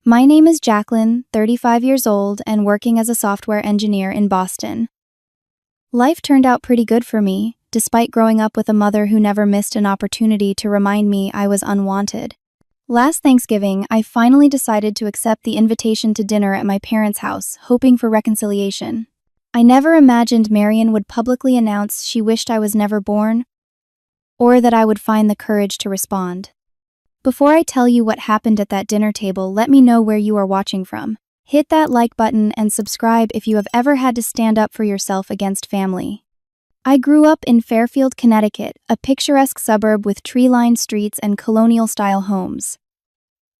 My name is Jacqueline, 35 years old, and working as a software engineer in Boston. Life turned out pretty good for me, despite growing up with a mother who never missed an opportunity to remind me I was unwanted. Last Thanksgiving, I finally decided to accept the invitation to dinner at my parents' house, hoping for reconciliation. I never imagined Marion would publicly announce she wished I was never born, or that I would find the courage to respond. Before I tell you what happened at that dinner table, let me know where you are watching from. Hit that like button and subscribe if you have ever had to stand up for yourself against family. I grew up in Fairfield, Connecticut, a picturesque suburb with tree-lined streets and colonial-style homes.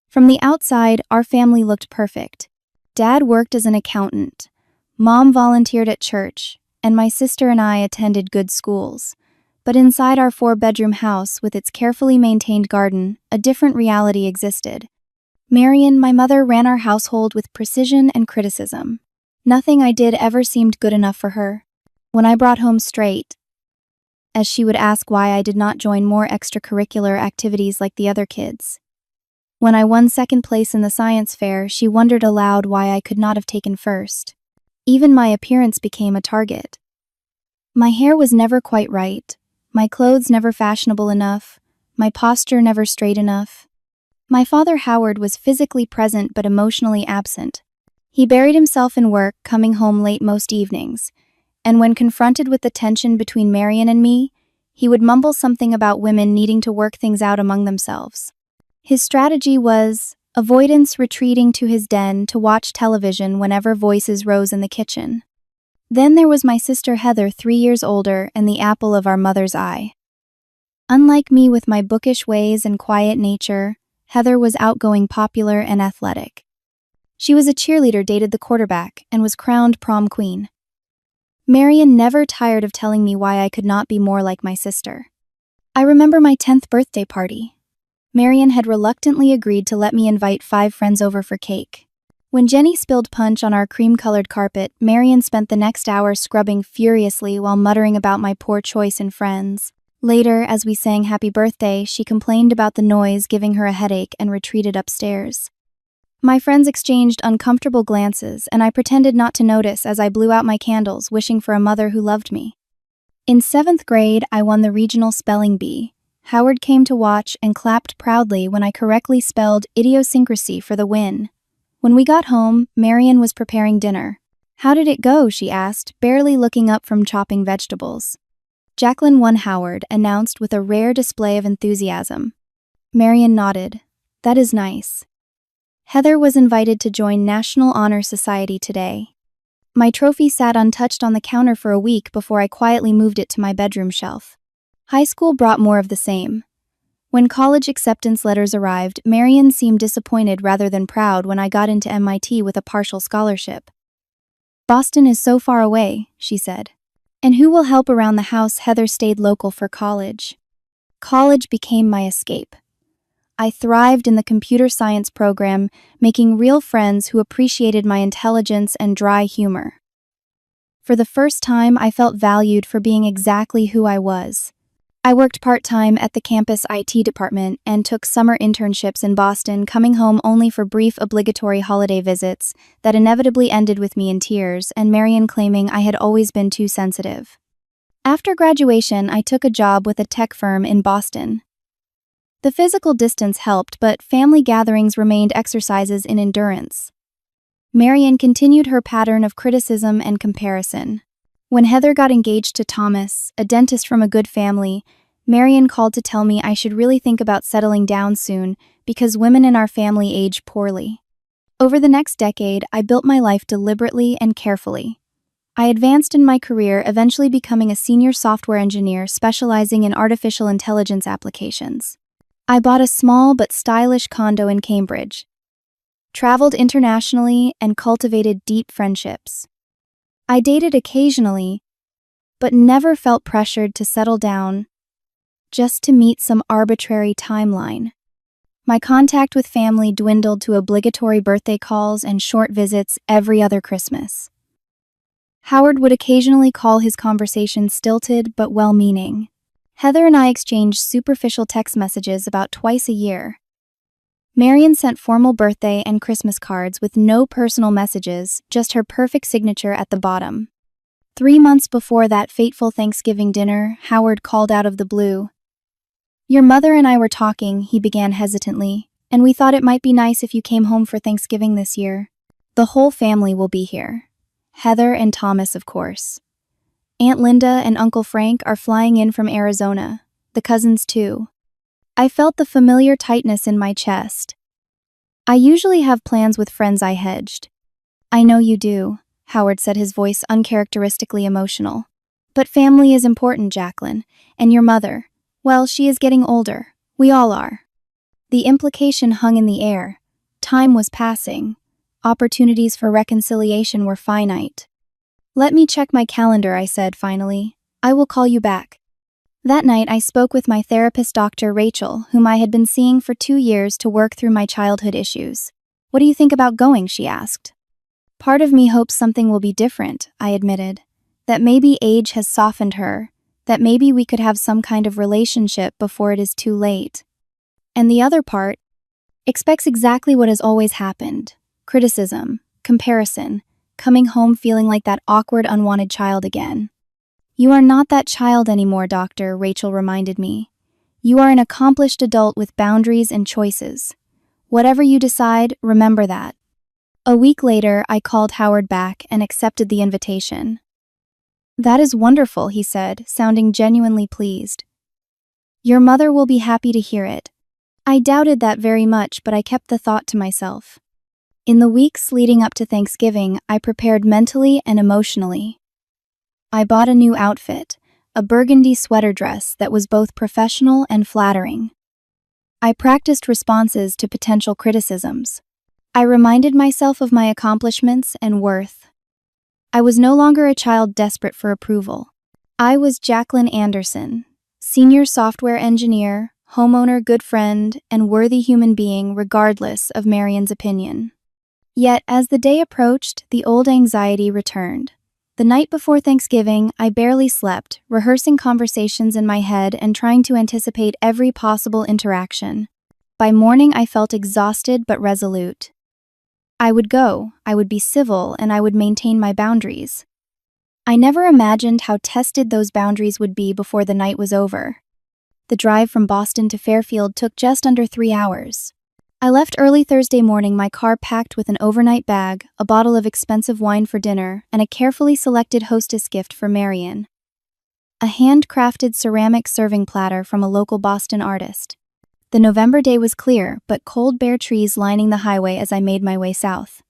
From the outside, our family looked perfect. Dad worked as an accountant, Mom volunteered at church, and my sister and I attended good schools. But inside our 4-bedroom house with its carefully maintained garden, a different reality existed. Marion, my mother, ran our household with precision and criticism. Nothing I did ever seemed good enough for her. When I brought home straight, as she would ask why I did not join more extracurricular activities like the other kids. When I won second place in the science fair, she wondered aloud why I could not have taken first. Even my appearance became a target. My hair was never quite right. My clothes never fashionable enough, my posture never straight enough. My father Howard was physically present but emotionally absent. He buried himself in work, coming home late most evenings, and when confronted with the tension between Marion and me, he would mumble something about women needing to work things out among themselves. His strategy was avoidance, retreating to his den to watch television whenever voices rose in the kitchen. Then there was my sister Heather, 3 years older and the apple of our mother's eye. Unlike me with my bookish ways and quiet nature, Heather was outgoing, popular, and athletic. She was a cheerleader, dated the quarterback, and was crowned prom queen. Marion never tired of telling me why I could not be more like my sister. I remember my 10th birthday party. Marion had reluctantly agreed to let me invite 5 friends over for cake. When Jenny spilled punch on our cream-colored carpet, Marion spent the next hour scrubbing furiously while muttering about my poor choice in friends. Later, as we sang happy birthday, she complained about the noise giving her a headache and retreated upstairs. My friends exchanged uncomfortable glances, and I pretended not to notice as I blew out my candles, wishing for a mother who loved me. In 7th grade, I won the regional spelling bee. Howard came to watch and clapped proudly when I correctly spelled idiosyncrasy for the win. When we got home, Marion was preparing dinner. "How did it go?" she asked, barely looking up from chopping vegetables. "Jacqueline won," Howard announced with a rare display of enthusiasm. Marion nodded. "That is nice." Heather was invited to join National Honor Society today. My trophy sat untouched on the counter for a week before I quietly moved it to my bedroom shelf. High school brought more of the same. When college acceptance letters arrived, Marion seemed disappointed rather than proud when I got into MIT with a partial scholarship. "Boston is so far away," she said. "And who will help around the house?" Heather stayed local for college. College became my escape. I thrived in the computer science program, making real friends who appreciated my intelligence and dry humor. For the first time, I felt valued for being exactly who I was. I worked part-time at the campus IT department and took summer internships in Boston, coming home only for brief obligatory holiday visits that inevitably ended with me in tears and Marion claiming I had always been too sensitive. After graduation, I took a job with a tech firm in Boston. The physical distance helped, but family gatherings remained exercises in endurance. Marion continued her pattern of criticism and comparison. When Heather got engaged to Thomas, a dentist from a good family, Marion called to tell me I should really think about settling down soon because women in our family age poorly. Over the next decade, I built my life deliberately and carefully. I advanced in my career, eventually becoming a senior software engineer specializing in artificial intelligence applications. I bought a small but stylish condo in Cambridge, traveled internationally, and cultivated deep friendships. I dated occasionally, but never felt pressured to settle down just to meet some arbitrary timeline. My contact with family dwindled to obligatory birthday calls and short visits every other Christmas. Howard would occasionally call his conversations stilted but well-meaning. Heather and I exchanged superficial text messages about twice a year. Marian sent formal birthday and Christmas cards with no personal messages, just her perfect signature at the bottom. 3 months before that fateful Thanksgiving dinner, Howard called out of the blue. "Your mother and I were talking," he began hesitantly, "and we thought it might be nice if you came home for Thanksgiving this year. The whole family will be here. Heather and Thomas, of course. Aunt Linda and Uncle Frank are flying in from Arizona, the cousins too." I felt the familiar tightness in my chest. I usually have plans with friends, I hedged. "I know you do," Howard said, his voice uncharacteristically emotional. "But family is important, Jacqueline, and your mother, well, she is getting older. We all are." The implication hung in the air. Time was passing. Opportunities for reconciliation were finite. "Let me check my calendar," I said finally. "I will call you back." That night, I spoke with my therapist, Dr. Rachel, whom I had been seeing for 2 years to work through my childhood issues. "What do you think about going?" she asked. "Part of me hopes something will be different," I admitted. "That maybe age has softened her, that maybe we could have some kind of relationship before it is too late. And the other part expects exactly what has always happened: criticism, comparison, coming home feeling like that awkward, unwanted child again." "You are not that child anymore, Doctor," Rachel reminded me. "You are an accomplished adult with boundaries and choices. Whatever you decide, remember that." A week later, I called Howard back and accepted the invitation. "That is wonderful," he said, sounding genuinely pleased. "Your mother will be happy to hear it." I doubted that very much, but I kept the thought to myself. In the weeks leading up to Thanksgiving, I prepared mentally and emotionally. I bought a new outfit, a burgundy sweater dress that was both professional and flattering. I practiced responses to potential criticisms. I reminded myself of my accomplishments and worth. I was no longer a child desperate for approval. I was Jacqueline Anderson, senior software engineer, homeowner, good friend, and worthy human being regardless of Marian's opinion. Yet, as the day approached, the old anxiety returned. The night before Thanksgiving, I barely slept, rehearsing conversations in my head and trying to anticipate every possible interaction. By morning, I felt exhausted but resolute. I would go, I would be civil, and I would maintain my boundaries. I never imagined how tested those boundaries would be before the night was over. The drive from Boston to Fairfield took just under 3 hours. I left early Thursday morning, my car packed with an overnight bag, a bottle of expensive wine for dinner, and a carefully selected hostess gift for Marian. A handcrafted ceramic serving platter from a local Boston artist. The November day was clear, but cold, bare trees lining the highway as I made my way south.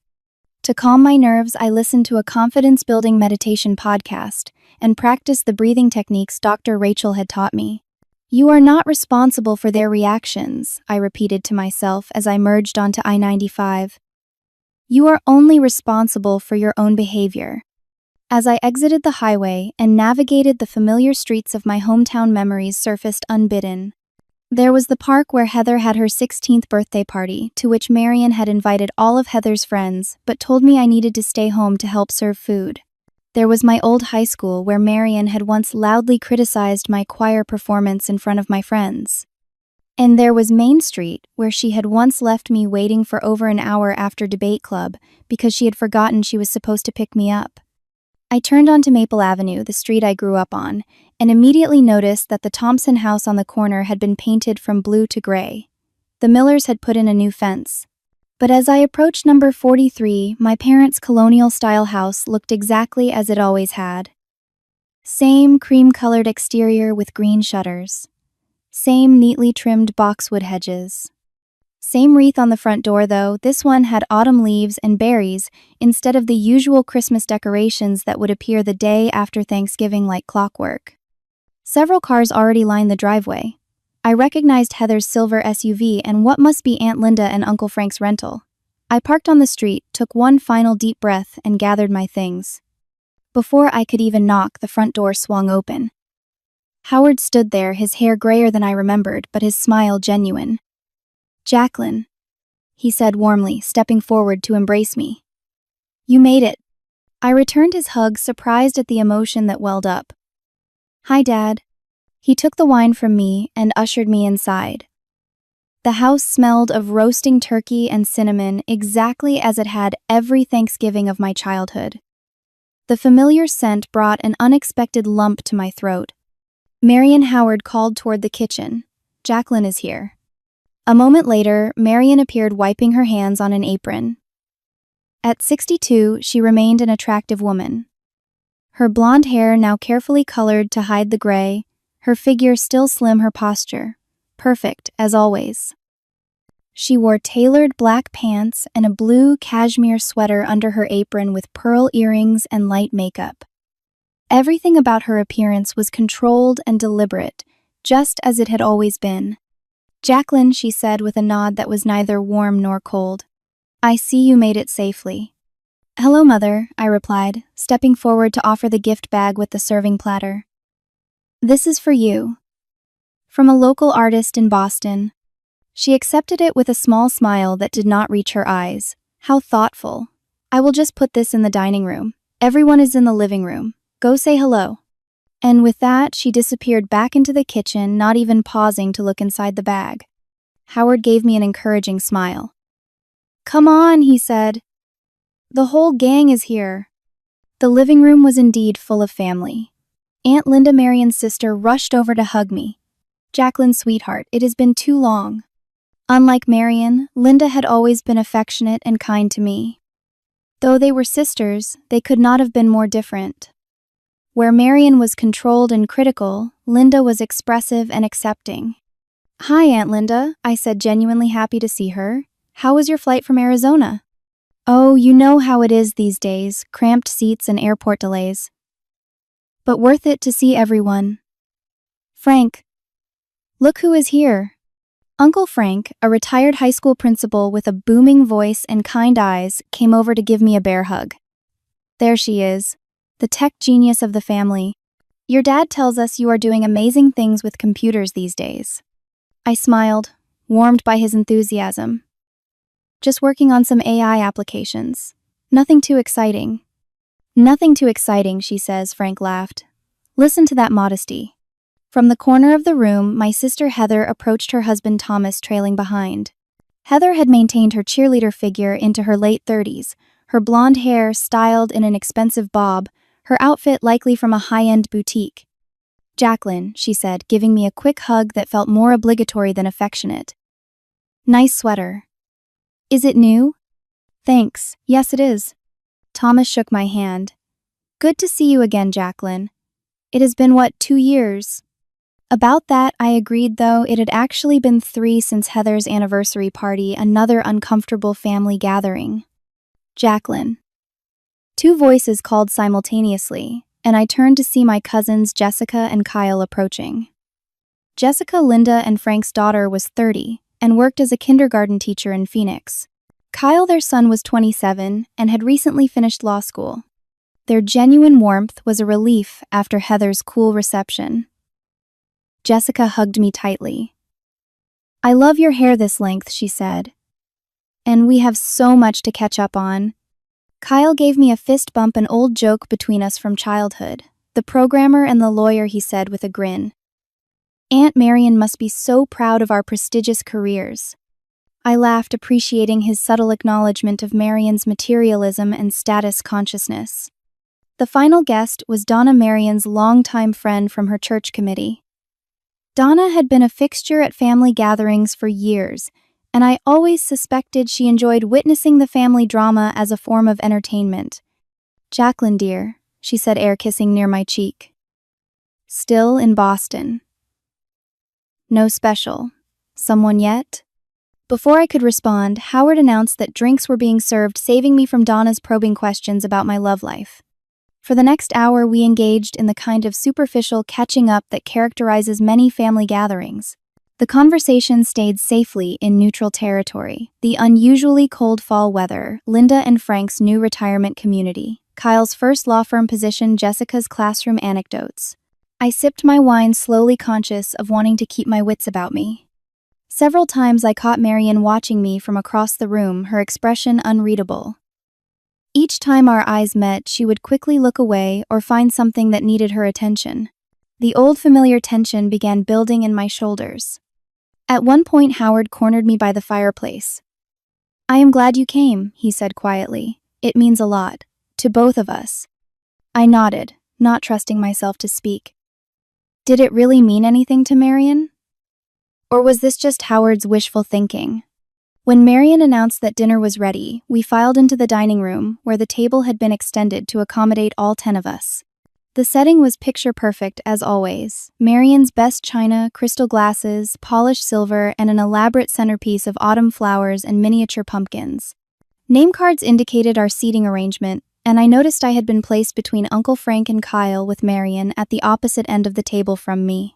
To calm my nerves, I listened to a confidence-building meditation podcast and practiced the breathing techniques Dr. Rachel had taught me. "You are not responsible for their reactions," I repeated to myself as I merged onto I-95. "You are only responsible for your own behavior." As I exited the highway and navigated the familiar streets of my hometown, memories surfaced unbidden. There was the park where Heather had her 16th birthday party, to which Marian had invited all of Heather's friends, but told me I needed to stay home to help serve food. There was my old high school where Marian had once loudly criticized my choir performance in front of my friends. And there was Main Street, where she had once left me waiting for over an hour after debate club because she had forgotten she was supposed to pick me up. I turned onto Maple Avenue, the street I grew up on, and immediately noticed that the Thompson house on the corner had been painted from blue to gray. The Millers had put in a new fence. But as I approached number 43, my parents' colonial-style house looked exactly as it always had. Same cream-colored exterior with green shutters. Same neatly trimmed boxwood hedges. Same wreath on the front door, though this one had autumn leaves and berries instead of the usual Christmas decorations that would appear the day after Thanksgiving like clockwork. Several cars already lined the driveway. I recognized Heather's silver SUV and what must be Aunt Linda and Uncle Frank's rental. I parked on the street, took one final deep breath, and gathered my things. Before I could even knock, the front door swung open. Howard stood there, his hair grayer than I remembered, but his smile genuine. "Jacqueline," he said warmly, stepping forward to embrace me. "You made it." I returned his hug, surprised at the emotion that welled up. "Hi, Dad." He took the wine from me and ushered me inside. The house smelled of roasting turkey and cinnamon exactly as it had every Thanksgiving of my childhood. The familiar scent brought an unexpected lump to my throat. Marion Howard called toward the kitchen. "Jacqueline is here." A moment later, Marion appeared wiping her hands on an apron. At 62, she remained an attractive woman. Her blonde hair now carefully colored to hide the gray, her figure still slim, her posture perfect, as always. She wore tailored black pants and a blue cashmere sweater under her apron with pearl earrings and light makeup. Everything about her appearance was controlled and deliberate, just as it had always been. "Jacqueline," she said with a nod that was neither warm nor cold. "I see you made it safely." "Hello, Mother," I replied, stepping forward to offer the gift bag with the serving platter. "This is for you. From a local artist in Boston." She accepted it with a small smile that did not reach her eyes. "How thoughtful. I will just put this in the dining room. Everyone is in the living room. Go say hello." And with that, she disappeared back into the kitchen, not even pausing to look inside the bag. Howard gave me an encouraging smile. "Come on," he said. "The whole gang is here." The living room was indeed full of family. Aunt Linda, Marion's sister, rushed over to hug me. "Jacqueline, sweetheart, it has been too long." Unlike Marion, Linda had always been affectionate and kind to me. Though they were sisters, they could not have been more different. Where Marion was controlled and critical, Linda was expressive and accepting. "Hi, Aunt Linda," I said, genuinely happy to see her. "How was your flight from Arizona?" "Oh, you know how it is these days, cramped seats and airport delays. But worth it to see everyone." "Frank, look who is here." Uncle Frank, a retired high school principal with a booming voice and kind eyes, came over to give me a bear hug. "There she is, the tech genius of the family. Your dad tells us you are doing amazing things with computers these days." I smiled, warmed by his enthusiasm. "Just working on some AI applications. Nothing too exciting." "Nothing too exciting," she says, Frank laughed. "Listen to that modesty." From the corner of the room, my sister Heather approached her husband Thomas, trailing behind. Heather had maintained her cheerleader figure into her late 30s, her blonde hair styled in an expensive bob, her outfit likely from a high-end boutique. "Jacqueline," she said, giving me a quick hug that felt more obligatory than affectionate. "Nice sweater." "Is it new?" "Thanks, yes it is." Thomas shook my hand. "Good to see you again, Jacqueline. It has been, 2 years? About that, I agreed, though it had actually been 3 since Heather's anniversary party, another uncomfortable family gathering. "Jacqueline." 2 voices called simultaneously, and I turned to see my cousins Jessica and Kyle approaching. Jessica, Linda and Frank's daughter, was 30 and worked as a kindergarten teacher in Phoenix. Kyle, their son, was 27 and had recently finished law school. Their genuine warmth was a relief after Heather's cool reception. Jessica hugged me tightly. "I love your hair this length," she said. "And we have so much to catch up on." Kyle gave me a fist bump, an old joke between us from childhood. "The programmer and the lawyer," he said with a grin. "Aunt Marion must be so proud of our prestigious careers." I laughed, appreciating his subtle acknowledgement of Marion's materialism and status consciousness. The final guest was Donna, Marion's longtime friend from her church committee. Donna had been a fixture at family gatherings for years, and I always suspected she enjoyed witnessing the family drama as a form of entertainment. "Jacqueline, dear," she said, air kissing near my cheek. "Still in Boston. No special. Someone yet?" Before I could respond, Howard announced that drinks were being served, saving me from Donna's probing questions about my love life. For the next hour, we engaged in the kind of superficial catching up that characterizes many family gatherings. The conversation stayed safely in neutral territory: the unusually cold fall weather, Linda and Frank's new retirement community, Kyle's first law firm position, Jessica's classroom anecdotes. I sipped my wine, slowly conscious of wanting to keep my wits about me. Several times I caught Marion watching me from across the room, her expression unreadable. Each time our eyes met, she would quickly look away or find something that needed her attention. The old familiar tension began building in my shoulders. At one point, Howard cornered me by the fireplace. "I am glad you came," he said quietly. "It means a lot. To both of us." I nodded, not trusting myself to speak. Did it really mean anything to Marion? Or was this just Howard's wishful thinking? When Marion announced that dinner was ready, we filed into the dining room, where the table had been extended to accommodate all 10 of us. The setting was picture perfect, as always. Marion's best china, crystal glasses, polished silver, and an elaborate centerpiece of autumn flowers and miniature pumpkins. Name cards indicated our seating arrangement, and I noticed I had been placed between Uncle Frank and Kyle, with Marion at the opposite end of the table from me.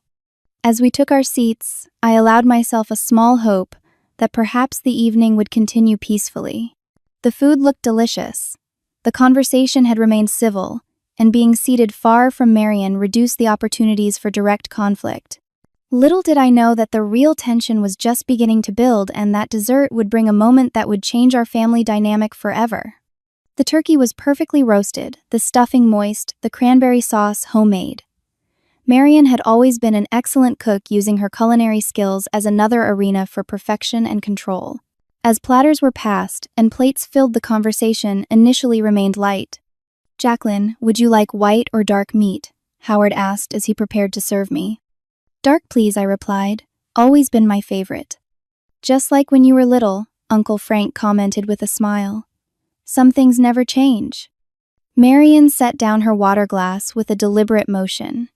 As we took our seats, I allowed myself a small hope that perhaps the evening would continue peacefully. The food looked delicious. The conversation had remained civil, and being seated far from Marion reduced the opportunities for direct conflict. Little did I know that the real tension was just beginning to build, and that dessert would bring a moment that would change our family dynamic forever. The turkey was perfectly roasted, the stuffing moist, the cranberry sauce homemade. Marion had always been an excellent cook, using her culinary skills as another arena for perfection and control. As platters were passed and plates filled, the conversation initially remained light. "Jacqueline, would you like white or dark meat?" Howard asked as he prepared to serve me. "Dark, please," I replied. "Always been my favorite." "Just like when you were little," Uncle Frank commented with a smile. "Some things never change." Marion set down her water glass with a deliberate motion.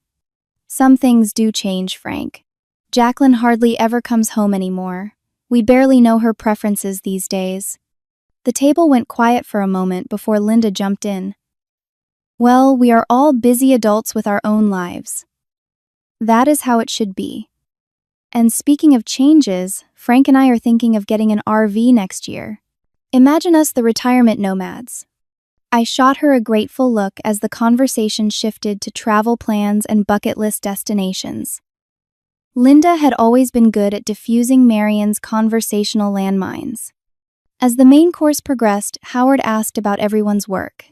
"Some things do change, Frank. Jacqueline hardly ever comes home anymore. We barely know her preferences these days." The table went quiet for a moment before Linda jumped in. "Well, we are all busy adults with our own lives. That is how it should be. And speaking of changes, Frank and I are thinking of getting an RV next year. Imagine us the retirement nomads." I shot her a grateful look as the conversation shifted to travel plans and bucket list destinations. Linda had always been good at diffusing Marion's conversational landmines. As the main course progressed, Howard asked about everyone's work.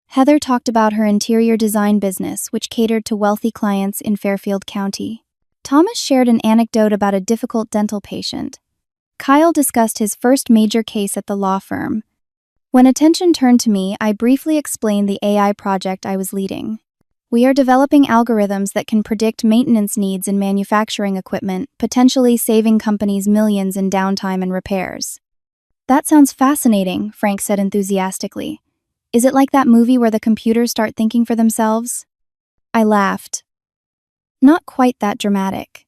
Heather talked about her interior design business, which catered to wealthy clients in Fairfield County. Thomas shared an anecdote about a difficult dental patient. Kyle discussed his first major case at the law firm. When attention turned to me, I briefly explained the AI project I was leading. "We are developing algorithms that can predict maintenance needs in manufacturing equipment, potentially saving companies millions in downtime and repairs." "That sounds fascinating," Frank said enthusiastically. "Is it like that movie where the computers start thinking for themselves?" I laughed. "Not quite that dramatic.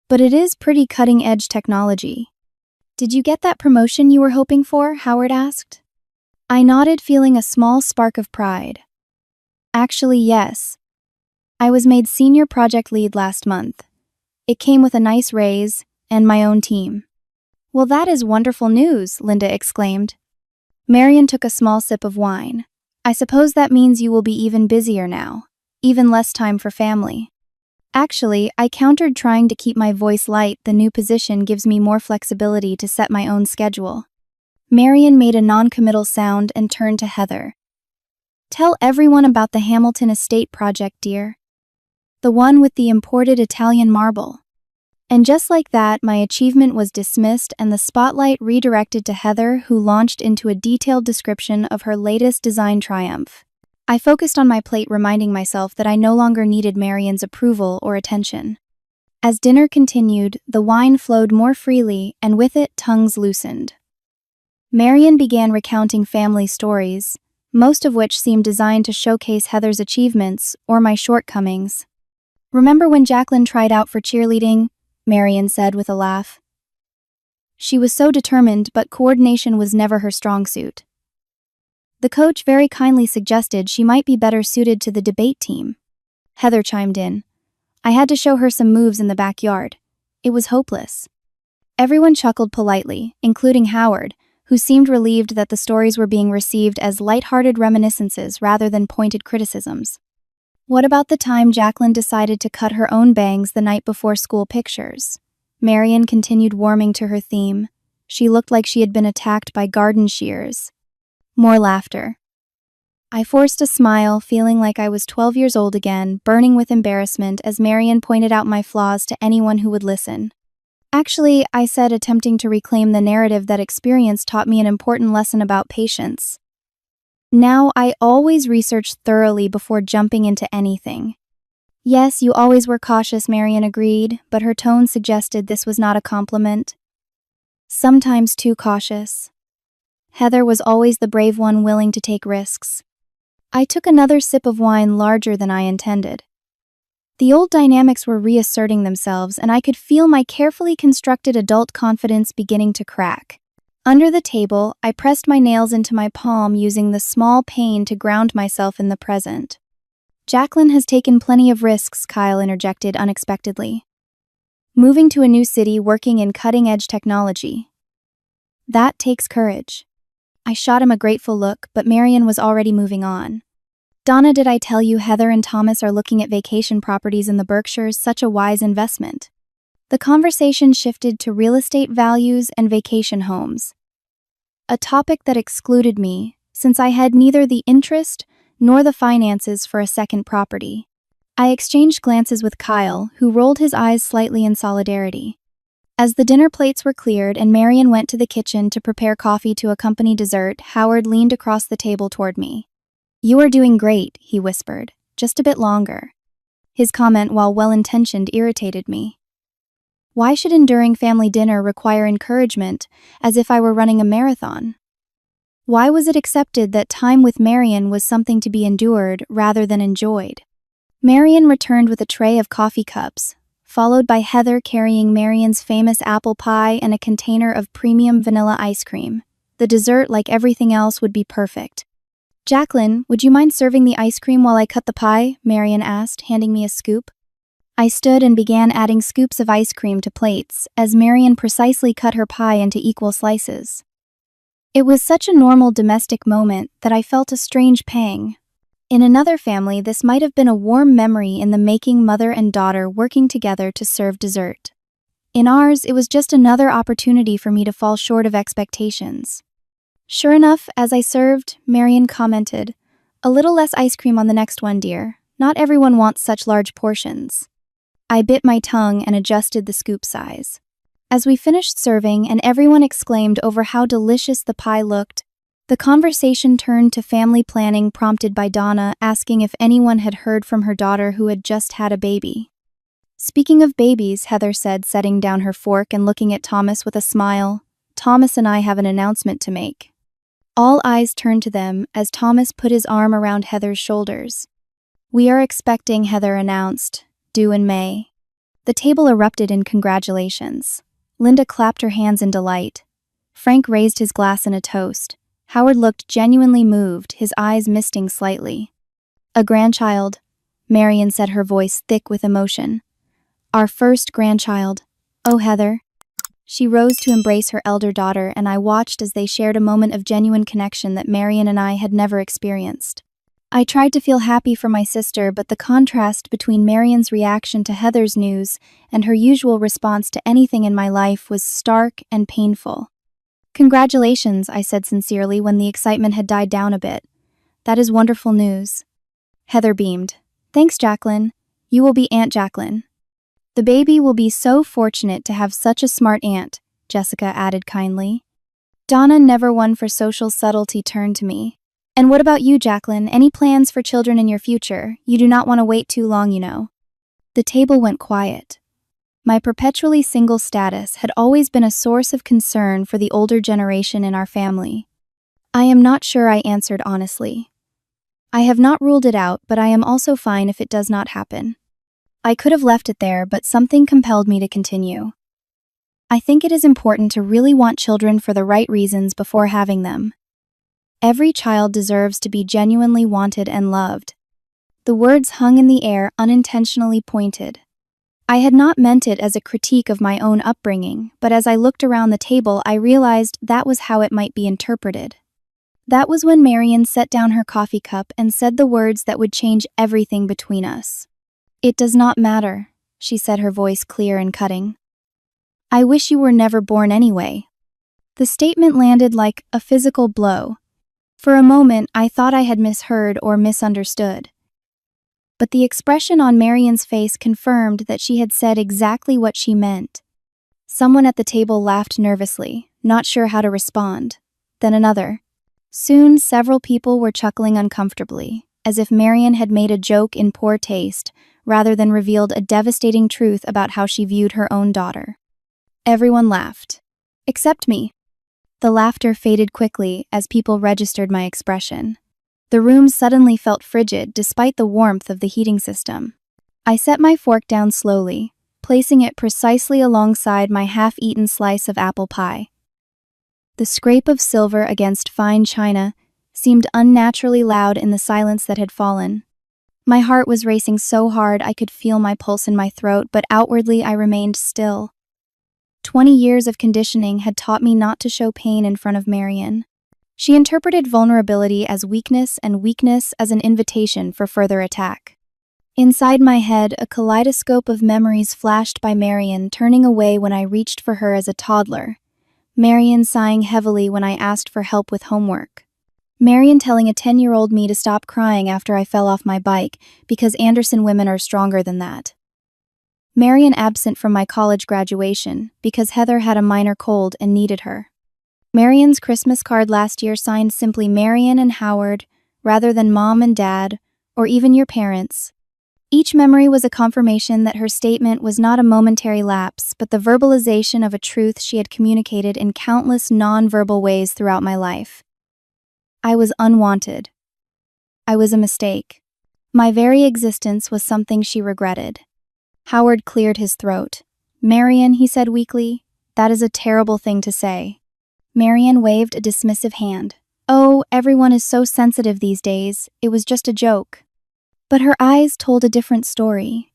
But it is pretty cutting-edge technology." "Did you get that promotion you were hoping for?" Howard asked. I nodded, feeling a small spark of pride. "Actually, yes. I was made senior project lead last month. It came with a nice raise and my own team." "Well, that is wonderful news," Linda exclaimed. Marion took a small sip of wine. "I suppose that means you will be even busier now, even less time for family." "Actually," I countered, trying to keep my voice light. "The new position gives me more flexibility to set my own schedule." Marion made a non-committal sound and turned to Heather. "Tell everyone about the Hamilton Estate project, dear. The one with the imported Italian marble." And just like that, my achievement was dismissed and the spotlight redirected to Heather, who launched into a detailed description of her latest design triumph. I focused on my plate, reminding myself that I no longer needed Marion's approval or attention. As dinner continued, the wine flowed more freely, and with it, tongues loosened. Marion began recounting family stories, most of which seemed designed to showcase Heather's achievements or my shortcomings. "Remember when Jacqueline tried out for cheerleading?" Marion said with a laugh. "She was so determined, but coordination was never her strong suit. The coach very kindly suggested she might be better suited to the debate team." Heather chimed in. "I had to show her some moves in the backyard. It was hopeless." Everyone chuckled politely, including Howard, who seemed relieved that the stories were being received as light-hearted reminiscences rather than pointed criticisms. "What about the time Jacqueline decided to cut her own bangs the night before school pictures?" Marion continued, warming to her theme. She looked like she had been attacked by garden shears. More laughter. I forced a smile, feeling like I was 12 years old again, burning with embarrassment as Marion pointed out my flaws to anyone who would listen. Actually, I said, attempting to reclaim the narrative that experience taught me an important lesson about patience. Now, I always research thoroughly before jumping into anything. Yes, you always were cautious, Marian agreed, but her tone suggested this was not a compliment. Sometimes too cautious. Heather was always the brave one, willing to take risks. I took another sip of wine larger than I intended. The old dynamics were reasserting themselves, and I could feel my carefully constructed adult confidence beginning to crack. Under the table, I pressed my nails into my palm, using the small pain to ground myself in the present. Jacqueline has taken plenty of risks, Kyle interjected unexpectedly. Moving to a new city, working in cutting-edge technology. That takes courage. I shot him a grateful look, but Marian was already moving on. Donna, did I tell you Heather and Thomas are looking at vacation properties in the Berkshires? Such a wise investment. The conversation shifted to real estate values and vacation homes. A topic that excluded me, since I had neither the interest nor the finances for a second property. I exchanged glances with Kyle, who rolled his eyes slightly in solidarity. As the dinner plates were cleared and Marian went to the kitchen to prepare coffee to accompany dessert, Howard leaned across the table toward me. "You are doing great," he whispered, "just a bit longer." His comment, while well-intentioned, irritated me. Why should enduring family dinner require encouragement, as if I were running a marathon? Why was it accepted that time with Marian was something to be endured rather than enjoyed? Marian returned with a tray of coffee cups, followed by Heather carrying Marian's famous apple pie and a container of premium vanilla ice cream. The dessert, like everything else, would be perfect. "Jacqueline, would you mind serving the ice cream while I cut the pie?" Marian asked, handing me a scoop. I stood and began adding scoops of ice cream to plates, as Marian precisely cut her pie into equal slices. It was such a normal domestic moment that I felt a strange pang. In another family, this might have been a warm memory in the making, mother and daughter working together to serve dessert. In ours, it was just another opportunity for me to fall short of expectations. Sure enough, as I served, Marian commented, "A little less ice cream on the next one, dear. Not everyone wants such large portions." I bit my tongue and adjusted the scoop size. As we finished serving and everyone exclaimed over how delicious the pie looked, the conversation turned to family planning, prompted by Donna asking if anyone had heard from her daughter who had just had a baby. "Speaking of babies," Heather said, setting down her fork and looking at Thomas with a smile, "Thomas and I have an announcement to make." All eyes turned to them as Thomas put his arm around Heather's shoulders. "We are expecting," Heather announced, "due in May." The table erupted in congratulations. Linda clapped her hands in delight. Frank raised his glass in a toast. Howard looked genuinely moved, his eyes misting slightly. "A grandchild," Marian said, her voice thick with emotion. "Our first grandchild. Oh, Heather." She rose to embrace her elder daughter, and I watched as they shared a moment of genuine connection that Marian and I had never experienced. I tried to feel happy for my sister, but the contrast between Marian's reaction to Heather's news and her usual response to anything in my life was stark and painful. "Congratulations," I said sincerely when the excitement had died down a bit. "That is wonderful news." Heather beamed. "Thanks, Jacqueline. You will be Aunt Jacqueline." "The baby will be so fortunate to have such a smart aunt," Jessica added kindly. Donna, never one for social subtlety, turned to me. "And what about you, Jacqueline? Any plans for children in your future? You do not want to wait too long, you know." The table went quiet. My perpetually single status had always been a source of concern for the older generation in our family. "I am not sure," I answered honestly. "I have not ruled it out, but I am also fine if it does not happen." I could have left it there, but something compelled me to continue. "I think it is important to really want children for the right reasons before having them. Every child deserves to be genuinely wanted and loved." The words hung in the air, unintentionally pointed. I had not meant it as a critique of my own upbringing, but as I looked around the table, I realized that was how it might be interpreted. That was when Marian set down her coffee cup and said the words that would change everything between us. "It does not matter," she said, her voice clear and cutting. "I wish you were never born anyway." The statement landed like a physical blow. For a moment, I thought I had misheard or misunderstood. But the expression on Marian's face confirmed that she had said exactly what she meant. Someone at the table laughed nervously, not sure how to respond. Then another. Soon, several people were chuckling uncomfortably, as if Marian had made a joke in poor taste, rather than revealed a devastating truth about how she viewed her own daughter. Everyone laughed. Except me. The laughter faded quickly as people registered my expression. The room suddenly felt frigid despite the warmth of the heating system. I set my fork down slowly, placing it precisely alongside my half-eaten slice of apple pie. The scrape of silver against fine china seemed unnaturally loud in the silence that had fallen. My heart was racing so hard I could feel my pulse in my throat, but outwardly I remained still. 20 years of conditioning had taught me not to show pain in front of Marian. She interpreted vulnerability as weakness and weakness as an invitation for further attack. Inside my head, a kaleidoscope of memories flashed by Marian turning away when I reached for her as a toddler. Marian sighing heavily when I asked for help with homework. Marian telling a 10-year-old me to stop crying after I fell off my bike because Anderson women are stronger than that. Marian absent from my college graduation because Heather had a minor cold and needed her. Marian's Christmas card last year signed simply Marian and Howard, rather than Mom and Dad, or even your parents. Each memory was a confirmation that her statement was not a momentary lapse, but the verbalization of a truth she had communicated in countless non-verbal ways throughout my life. I was unwanted. I was a mistake. My very existence was something she regretted. Howard cleared his throat. Marian, he said weakly, that is a terrible thing to say. Marian waved a dismissive hand. Oh, everyone is so sensitive these days. It was just a joke. But her eyes told a different story.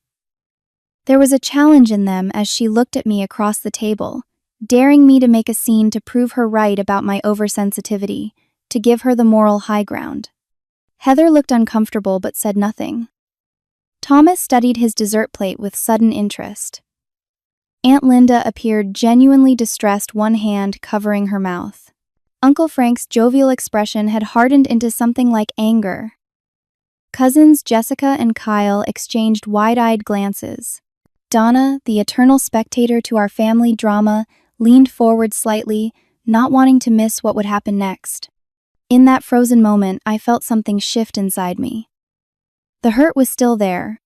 There was a challenge in them as she looked at me across the table, daring me to make a scene to prove her right about my oversensitivity, to give her the moral high ground. Heather looked uncomfortable but said nothing. Thomas studied his dessert plate with sudden interest. Aunt Linda appeared genuinely distressed, one hand covering her mouth. Uncle Frank's jovial expression had hardened into something like anger. Cousins Jessica and Kyle exchanged wide-eyed glances. Donna, the eternal spectator to our family drama, leaned forward slightly, not wanting to miss what would happen next. In that frozen moment, I felt something shift inside me. The hurt was still there.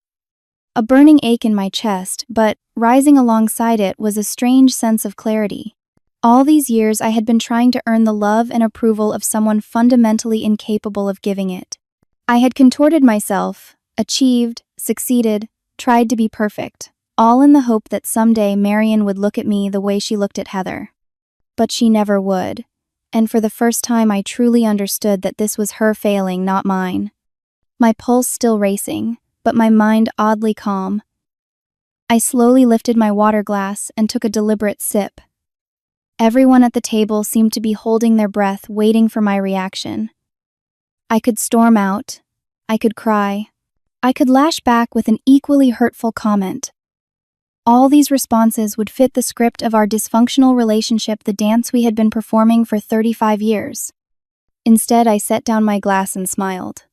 A burning ache in my chest, but rising alongside it was a strange sense of clarity. All these years I had been trying to earn the love and approval of someone fundamentally incapable of giving it. I had contorted myself, achieved, succeeded, tried to be perfect, all in the hope that someday Marian would look at me the way she looked at Heather. But she never would, and for the first time I truly understood that this was her failing, not mine. My pulse still racing, but my mind oddly calm. I slowly lifted my water glass and took a deliberate sip. Everyone at the table seemed to be holding their breath, waiting for my reaction. I could storm out. I could cry. I could lash back with an equally hurtful comment. All these responses would fit the script of our dysfunctional relationship, the dance we had been performing for 35 years. Instead, I set down my glass and smiled.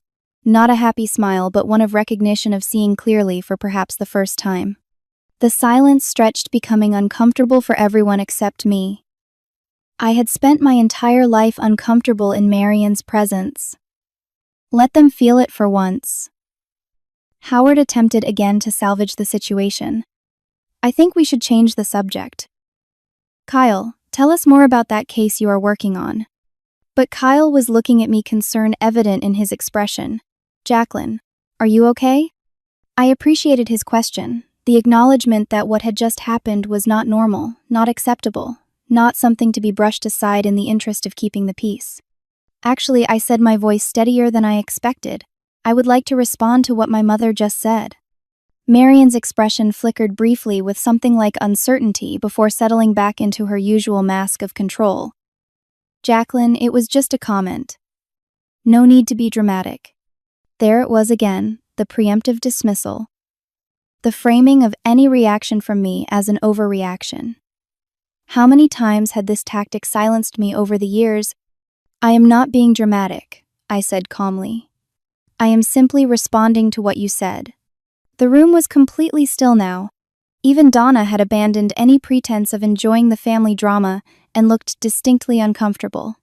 Not a happy smile, but one of recognition of seeing clearly for perhaps the first time. The silence stretched, becoming uncomfortable for everyone except me. I had spent my entire life uncomfortable in Marian's presence. Let them feel it for once. Howard attempted again to salvage the situation. I think we should change the subject. Kyle, tell us more about that case you are working on. But Kyle was looking at me, concern evident in his expression. Jacqueline, are you okay? I appreciated his question, the acknowledgement that what had just happened was not normal, not acceptable, not something to be brushed aside in the interest of keeping the peace. Actually, I said, my voice steadier than I expected. I would like to respond to what my mother just said. Marian's expression flickered briefly with something like uncertainty before settling back into her usual mask of control. Jacqueline, it was just a comment. No need to be dramatic. There it was again, the preemptive dismissal. The framing of any reaction from me as an overreaction. How many times had this tactic silenced me over the years? I am not being dramatic, I said calmly. I am simply responding to what you said. The room was completely still now. Even Donna had abandoned any pretense of enjoying the family drama and looked distinctly uncomfortable.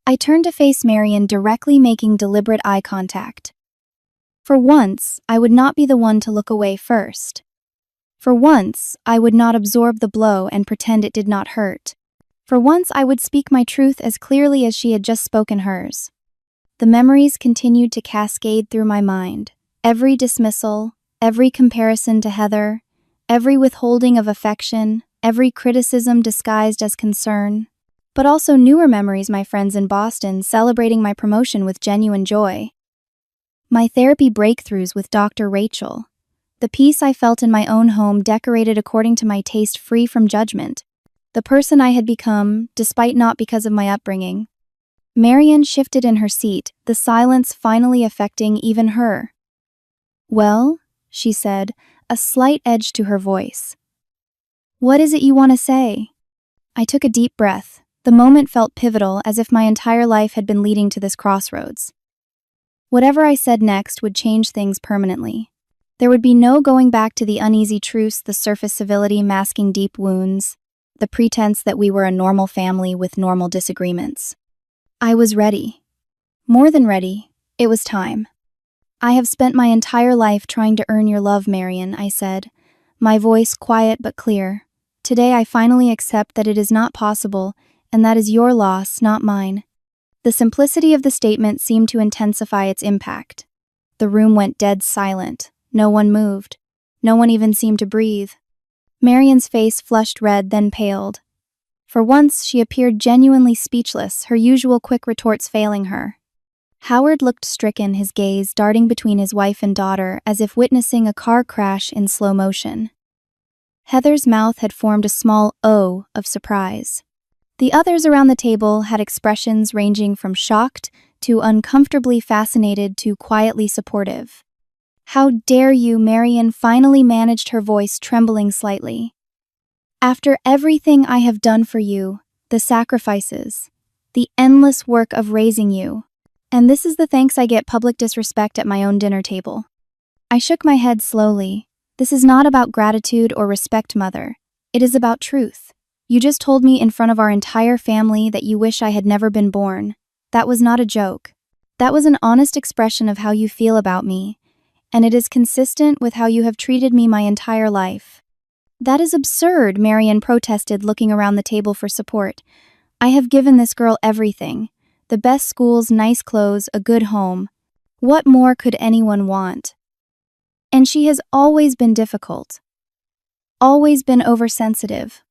I turned to face Marion, directly, making deliberate eye contact. For once, I would not be the one to look away first. For once, I would not absorb the blow and pretend it did not hurt. For once, I would speak my truth as clearly as she had just spoken hers. The memories continued to cascade through my mind. Every dismissal, every comparison to Heather, every withholding of affection, every criticism disguised as concern. But also newer memories, my friends in Boston celebrating my promotion with genuine joy. My therapy breakthroughs with Dr. Rachel. The peace I felt in my own home, decorated according to my taste, free from judgment. The person I had become, despite not because of my upbringing. Marion shifted in her seat, the silence finally affecting even her. "Well," she said, a slight edge to her voice. "What is it you want to say?" I took a deep breath. The moment felt pivotal, as if my entire life had been leading to this crossroads. Whatever I said next would change things permanently. There would be no going back to the uneasy truce, the surface civility masking deep wounds, the pretense that we were a normal family with normal disagreements. I was ready. More than ready, it was time. "I have spent my entire life trying to earn your love, Marion," I said, my voice quiet but clear. "Today I finally accept that it is not possible, and that is your loss, not mine." The simplicity of the statement seemed to intensify its impact. The room went dead silent. No one moved. No one even seemed to breathe. Marion's face flushed red, then paled. For once, she appeared genuinely speechless, her usual quick retorts failing her. Howard looked stricken, his gaze darting between his wife and daughter as if witnessing a car crash in slow motion. Heather's mouth had formed a small O of surprise. The others around the table had expressions ranging from shocked to uncomfortably fascinated to quietly supportive. "How dare you?" Marion finally managed, her voice trembling slightly. "After everything I have done for you, the sacrifices, the endless work of raising you. And this is the thanks I get: public disrespect at my own dinner table." I shook my head slowly. "This is not about gratitude or respect, Mother. It is about truth. You just told me in front of our entire family that you wish I had never been born. That was not a joke. That was an honest expression of how you feel about me, and it is consistent with how you have treated me my entire life." "That is absurd," Marion protested, looking around the table for support. "I have given this girl everything. The best schools, nice clothes, a good home. What more could anyone want? And she has always been difficult. Always been oversensitive.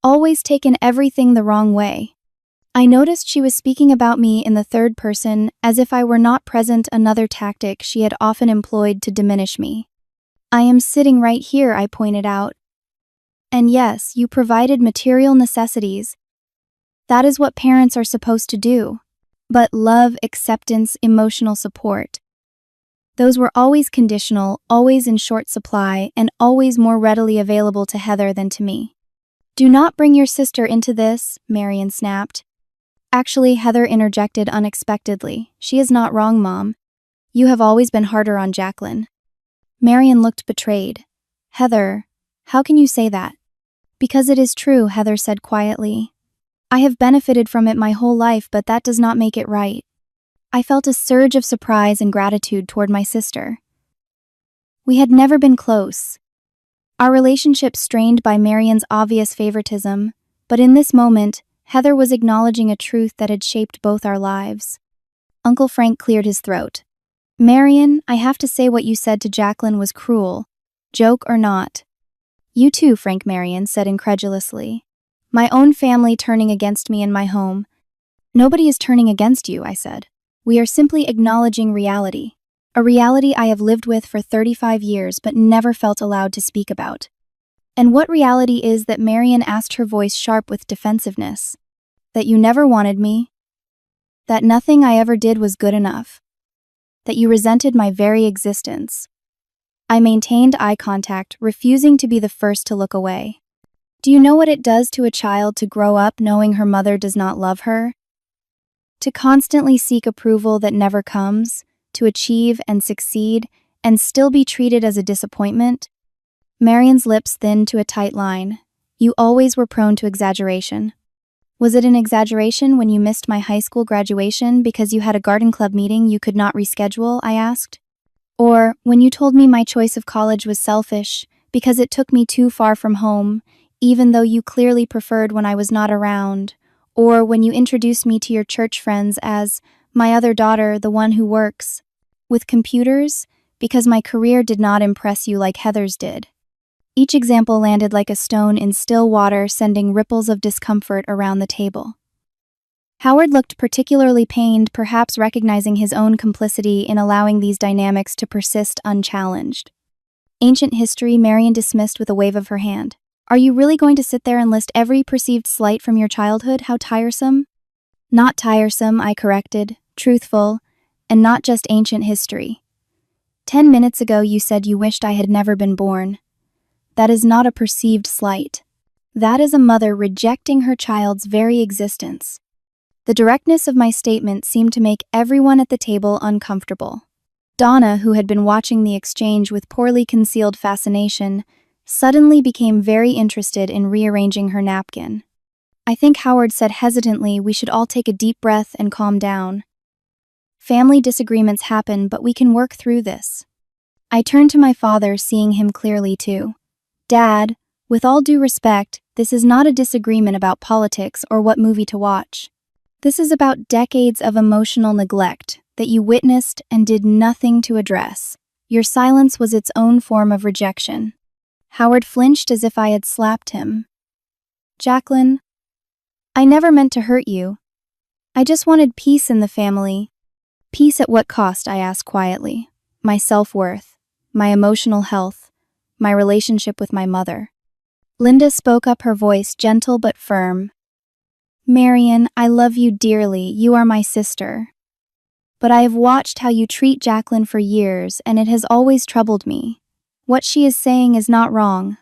Always taken everything the wrong way." I noticed she was speaking about me in the third person, as if I were not present, another tactic she had often employed to diminish me. "I am sitting right here," I pointed out. "And yes, you provided material necessities. That is what parents are supposed to do. But love, acceptance, emotional support, those were always conditional, always in short supply, and always more readily available to Heather than to me." "Do not bring your sister into this," Marion snapped. "Actually," Heather interjected unexpectedly, "she is not wrong, Mom. You have always been harder on Jacqueline." Marion looked betrayed. "Heather, how can you say that?" "Because it is true," Heather said quietly. "I have benefited from it my whole life, but that does not make it right." I felt a surge of surprise and gratitude toward my sister. We had never been close. Our relationship strained by Marion's obvious favoritism, but in this moment, Heather was acknowledging a truth that had shaped both our lives. Uncle Frank cleared his throat. "Marion, I have to say what you said to Jacqueline was cruel, joke or not." "You too, Frank," Marion said incredulously. "My own family turning against me in my home." "Nobody is turning against you," I said. "We are simply acknowledging reality. A reality I have lived with for 35 years but never felt allowed to speak about." "And what reality is that?" Marion asked, her voice sharp with defensiveness. "That you never wanted me. That nothing I ever did was good enough. That you resented my very existence." I maintained eye contact, refusing to be the first to look away. Do you know what it does to a child to grow up knowing her mother does not love her? To constantly seek approval that never comes, to achieve and succeed and still be treated as a disappointment? Marian's lips thinned to a tight line. You always were prone to exaggeration. Was it an exaggeration when you missed my high school graduation because you had a garden club meeting you could not reschedule, I asked? Or when you told me my choice of college was selfish because it took me too far from home, even though you clearly preferred when I was not around? Or when you introduced me to your church friends as my other daughter, the one who works with computers, because my career did not impress you like Heather's did? Each example landed like a stone in still water, sending ripples of discomfort around the table. Howard looked particularly pained, perhaps recognizing his own complicity in allowing these dynamics to persist unchallenged. Ancient history, Marian dismissed with a wave of her hand. Are you really going to sit there and list every perceived slight from your childhood? How tiresome. Not tiresome, I corrected, truthful, and not just ancient history. 10 minutes ago you said you wished I had never been born. That is not a perceived slight. That is a mother rejecting her child's very existence. The directness of my statement seemed to make everyone at the table uncomfortable. Donna, who had been watching the exchange with poorly concealed fascination, suddenly became very interested in rearranging her napkin. I think Howard said hesitantly we should all take a deep breath and calm down. Family disagreements happen, but we can work through this. I turned to my father, seeing him clearly too. Dad, with all due respect, this is not a disagreement about politics or what movie to watch. This is about decades of emotional neglect that you witnessed and did nothing to address. Your silence was its own form of rejection. Howard flinched as if I had slapped him. Jacqueline, I never meant to hurt you. I just wanted peace in the family. Peace at what cost, I asked quietly. My self-worth, my emotional health, my relationship with my mother. Linda spoke up, her voice gentle but firm. Marian, I love you dearly. You are my sister. But I have watched how you treat Jacqueline for years, and it has always troubled me. What she is saying is not wrong.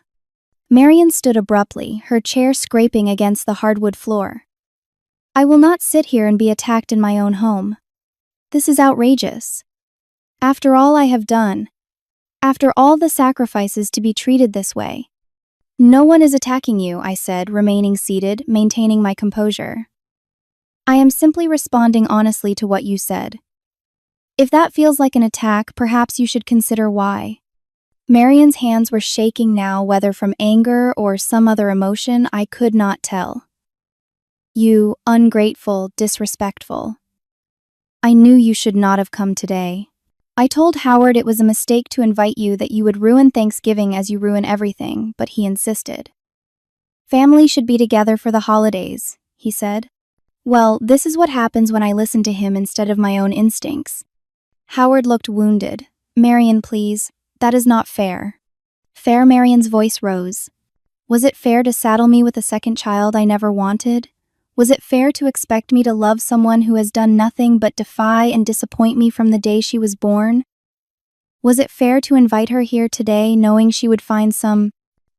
Marian stood abruptly, her chair scraping against the hardwood floor. I will not sit here and be attacked in my own home. This is outrageous. After all I have done, after all the sacrifices to be treated this way. No one is attacking you, I said, remaining seated, maintaining my composure. I am simply responding honestly to what you said. If that feels like an attack, perhaps you should consider why. Marian's hands were shaking now, whether from anger or some other emotion, I could not tell. You, ungrateful, disrespectful. I knew you should not have come today. I told Howard it was a mistake to invite you, that you would ruin Thanksgiving as you ruin everything, but he insisted. Family should be together for the holidays, he said. Well, this is what happens when I listen to him instead of my own instincts. Howard looked wounded. Marian, please, that is not fair. Fair? Marian's voice rose. Was it fair to saddle me with a second child I never wanted? Was it fair to expect me to love someone who has done nothing but defy and disappoint me from the day she was born? Was it fair to invite her here today knowing she would find some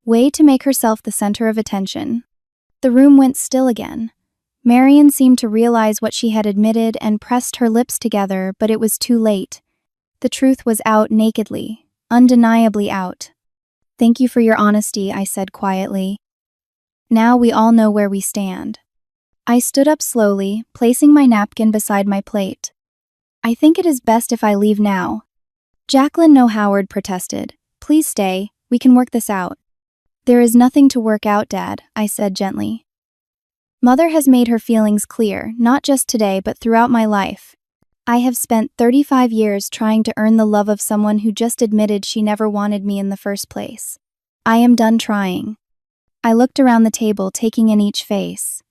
way to make herself the center of attention? The room went still again. Marian seemed to realize what she had admitted and pressed her lips together, but it was too late. The truth was out nakedly, undeniably out. Thank you for your honesty, I said quietly. Now we all know where we stand. I stood up slowly, placing my napkin beside my plate. I think it is best if I leave now. Jacqueline, no, Howard protested. Please stay, we can work this out. There is nothing to work out, Dad, I said gently. Mother has made her feelings clear, not just today but throughout my life. I have spent 35 years trying to earn the love of someone who just admitted she never wanted me in the first place. I am done trying. I looked around the table, taking in each face.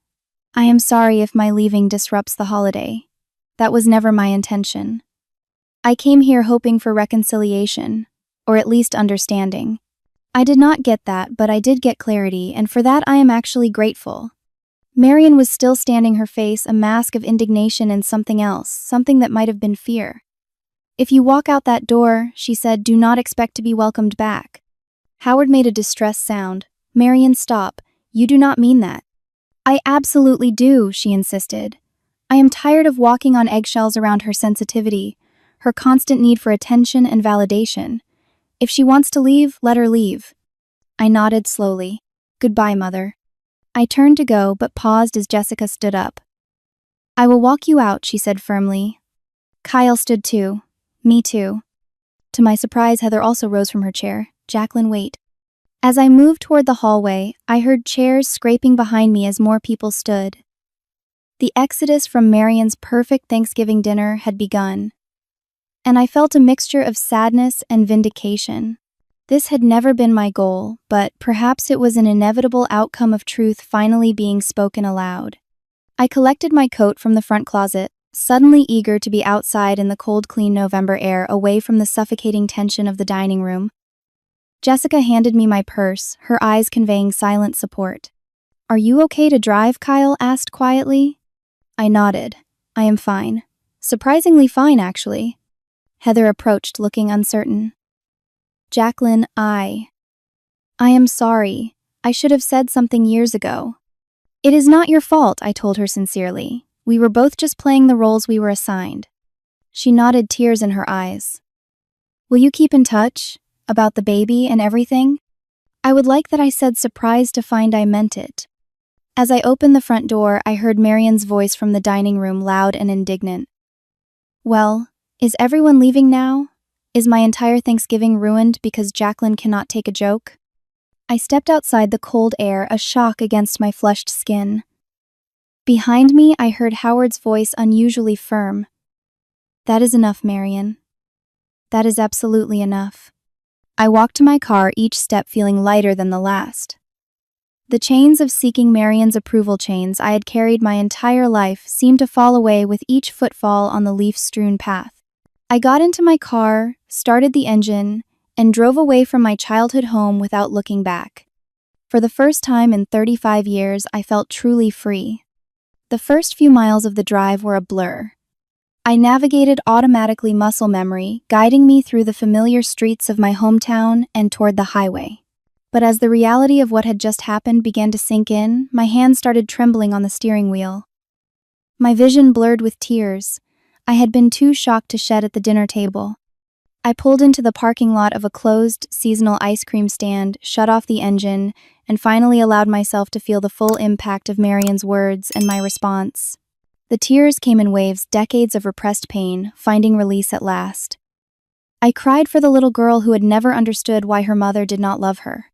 I am sorry if my leaving disrupts the holiday. That was never my intention. I came here hoping for reconciliation, or at least understanding. I did not get that, but I did get clarity, and for that I am actually grateful. Marian was still standing, her face a mask of indignation and something else, something that might have been fear. If you walk out that door, she said, do not expect to be welcomed back. Howard made a distressed sound. Marian, stop. You do not mean that. I absolutely do, she insisted. I am tired of walking on eggshells around her sensitivity, her constant need for attention and validation. If she wants to leave, let her leave. I nodded slowly. Goodbye, Mother. I turned to go, but paused as Jessica stood up. I will walk you out, she said firmly. Kyle stood too. Me too. To my surprise, Heather also rose from her chair. Jacqueline, wait. As I moved toward the hallway, I heard chairs scraping behind me as more people stood. The exodus from Marion's perfect Thanksgiving dinner had begun, and I felt a mixture of sadness and vindication. This had never been my goal, but perhaps it was an inevitable outcome of truth finally being spoken aloud. I collected my coat from the front closet, suddenly eager to be outside in the cold, clean November air, away from the suffocating tension of the dining room. Jessica handed me my purse, her eyes conveying silent support. Are you okay to drive? Kyle asked quietly. I nodded. I am fine. Surprisingly fine, actually. Heather approached, looking uncertain. Jacqueline, I am sorry. I should have said something years ago. It is not your fault, I told her sincerely. We were both just playing the roles we were assigned. She nodded, tears in her eyes. Will you keep in touch? About the baby and everything? I would like that, I said, surprised to find I meant it. As I opened the front door, I heard Marion's voice from the dining room, loud and indignant. Well, is everyone leaving now? Is my entire Thanksgiving ruined because Jacqueline cannot take a joke? I stepped outside the cold air, a shock against my flushed skin. Behind me, I heard Howard's voice, unusually firm. That is enough, Marion. That is absolutely enough. I walked to my car, each step feeling lighter than the last. The chains of seeking Marion's approval, chains I had carried my entire life, seemed to fall away with each footfall on the leaf-strewn path. I got into my car, started the engine, and drove away from my childhood home without looking back. For the first time in 35 years, I felt truly free. The first few miles of the drive were a blur. I navigated automatically, muscle memory, guiding me through the familiar streets of my hometown and toward the highway. But as the reality of what had just happened began to sink in, my hands started trembling on the steering wheel. My vision blurred with tears. I had been too shocked to shed at the dinner table. I pulled into the parking lot of a closed, seasonal ice cream stand, shut off the engine, and finally allowed myself to feel the full impact of Marion's words and my response. The tears came in waves, decades of repressed pain, finding release at last. I cried for the little girl who had never understood why her mother did not love her.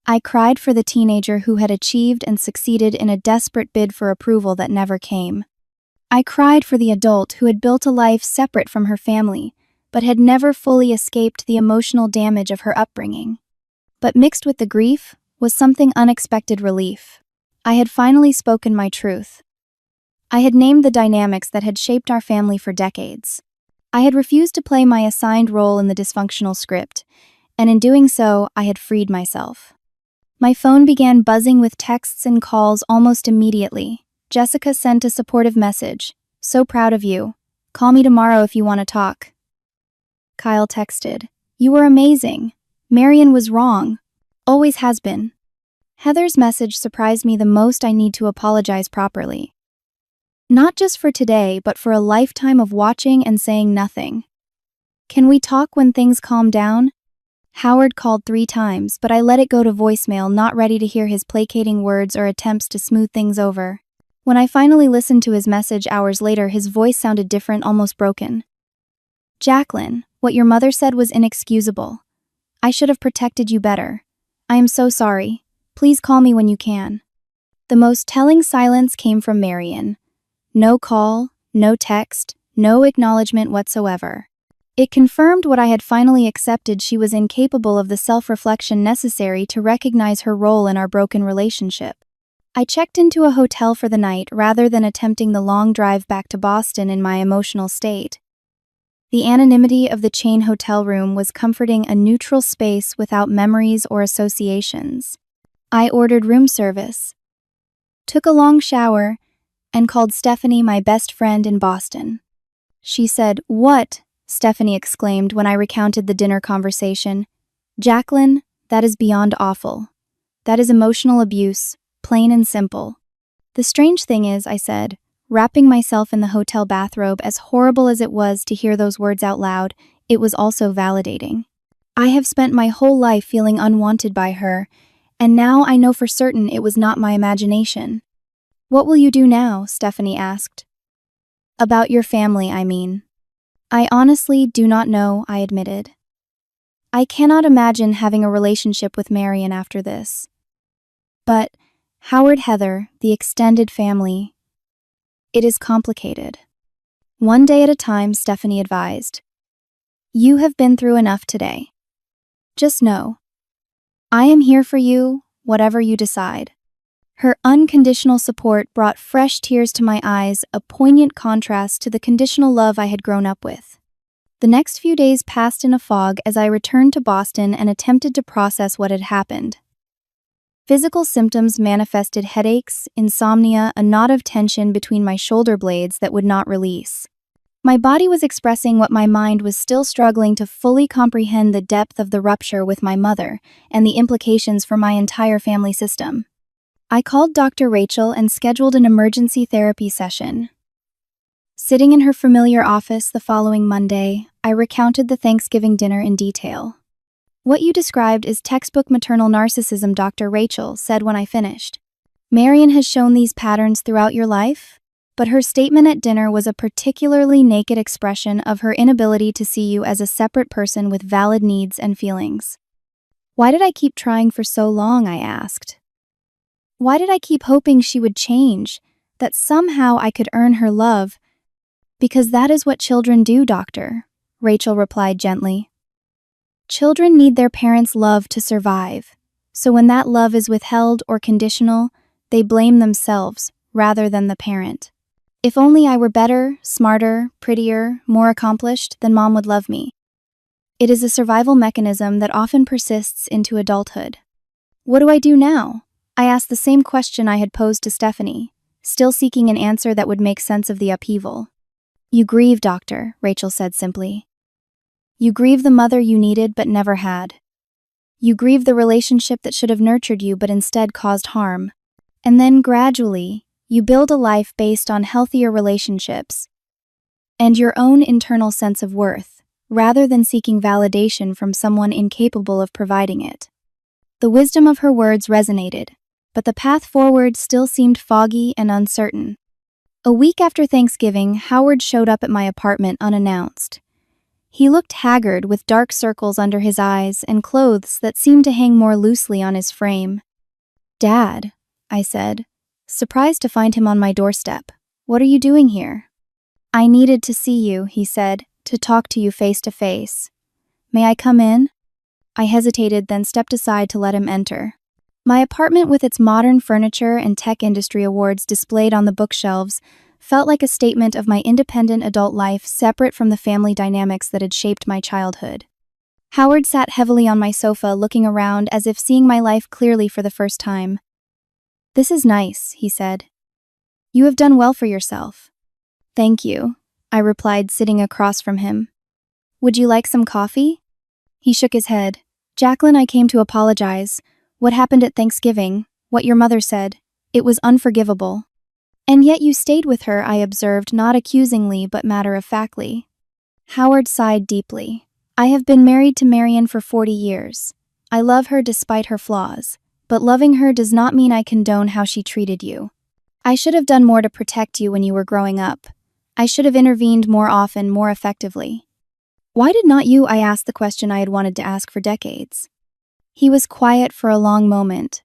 I cried for the teenager who had achieved and succeeded in a desperate bid for approval that never came. I cried for the adult who had built a life separate from her family, but had never fully escaped the emotional damage of her upbringing. But mixed with the grief was something unexpected: relief. I had finally spoken my truth. I had named the dynamics that had shaped our family for decades. I had refused to play my assigned role in the dysfunctional script, and in doing so, I had freed myself. My phone began buzzing with texts and calls almost immediately. Jessica sent a supportive message. So proud of you. Call me tomorrow if you want to talk. Kyle texted. You were amazing. Marion was wrong. Always has been. Heather's message surprised me the most. I need to apologize properly. Not just for today, but for a lifetime of watching and saying nothing. Can we talk when things calm down? Howard called 3 times, but I let it go to voicemail, not ready to hear his placating words or attempts to smooth things over. When I finally listened to his message hours later, his voice sounded different, almost broken. Jacqueline, what your mother said was inexcusable. I should have protected you better. I am so sorry. Please call me when you can. The most telling silence came from Marion. No call, no text, no acknowledgement whatsoever. It confirmed what I had finally accepted: she was incapable of the self-reflection necessary to recognize her role in our broken relationship. I checked into a hotel for the night rather than attempting the long drive back to Boston in my emotional state. The anonymity of the chain hotel room was comforting, a neutral space without memories or associations. I ordered room service, took a long shower, and called Stephanie, my best friend in Boston. She said, "What?" Stephanie exclaimed when I recounted the dinner conversation. "Jacqueline, that is beyond awful. That is emotional abuse, plain and simple." The strange thing is, I said, wrapping myself in the hotel bathrobe, as horrible as it was to hear those words out loud, it was also validating. I have spent my whole life feeling unwanted by her, And now I know for certain it was not my imagination. What will you do now? Stephanie asked. About your family, I mean. I honestly do not know, I admitted. I cannot imagine having a relationship with Marion after this. But, Howard, Heather, the extended family, it is complicated. One day at a time, Stephanie advised. You have been through enough today. Just know, I am here for you, whatever you decide. Her unconditional support brought fresh tears to my eyes, a poignant contrast to the conditional love I had grown up with. The next few days passed in a fog as I returned to Boston and attempted to process what had happened. Physical symptoms manifested headaches, insomnia, a knot of tension between my shoulder blades that would not release. My body was expressing what my mind was still struggling to fully comprehend: the depth of the rupture with my mother and the implications for my entire family system. I called Dr. Rachel and scheduled an emergency therapy session. Sitting in her familiar office the following Monday, I recounted the Thanksgiving dinner in detail. What you described is textbook maternal narcissism, Dr. Rachel said when I finished. Marion has shown these patterns throughout your life, but her statement at dinner was a particularly naked expression of her inability to see you as a separate person with valid needs and feelings. Why did I keep trying for so long? I asked. Why did I keep hoping she would change, that somehow I could earn her love? Because that is what children do, Doctor, Rachel replied gently. Children need their parents' love to survive, so when that love is withheld or conditional, they blame themselves rather than the parent. If only I were better, smarter, prettier, more accomplished, then Mom would love me. It is a survival mechanism that often persists into adulthood. What do I do now? I asked the same question I had posed to Stephanie, still seeking an answer that would make sense of the upheaval. You grieve, Doctor, Rachel said simply. You grieve the mother you needed but never had. You grieve the relationship that should have nurtured you but instead caused harm. And then gradually, you build a life based on healthier relationships and your own internal sense of worth, rather than seeking validation from someone incapable of providing it. The wisdom of her words resonated, but the path forward still seemed foggy and uncertain. A week after Thanksgiving, Howard showed up at my apartment unannounced. He looked haggard, with dark circles under his eyes and clothes that seemed to hang more loosely on his frame. Dad, I said, surprised to find him on my doorstep. What are you doing here? I needed to see you, he said, to talk to you face to face. May I come in? I hesitated, then stepped aside to let him enter. My apartment, with its modern furniture and tech industry awards displayed on the bookshelves, felt like a statement of my independent adult life separate from the family dynamics that had shaped my childhood. Howard sat heavily on my sofa, looking around as if seeing my life clearly for the first time. This is nice, he said. You have done well for yourself. Thank you, I replied, sitting across from him. Would you like some coffee? He shook his head. Jacqueline, I came to apologize. What happened at Thanksgiving, what your mother said, it was unforgivable. And yet you stayed with her, I observed, not accusingly but matter-of-factly. Howard sighed deeply. I have been married to Marion for 40 years. I love her despite her flaws, but loving her does not mean I condone how she treated you. I should have done more to protect you when you were growing up. I should have intervened more often, more effectively. Why did not you? I asked the question I had wanted to ask for decades. He was quiet for a long moment.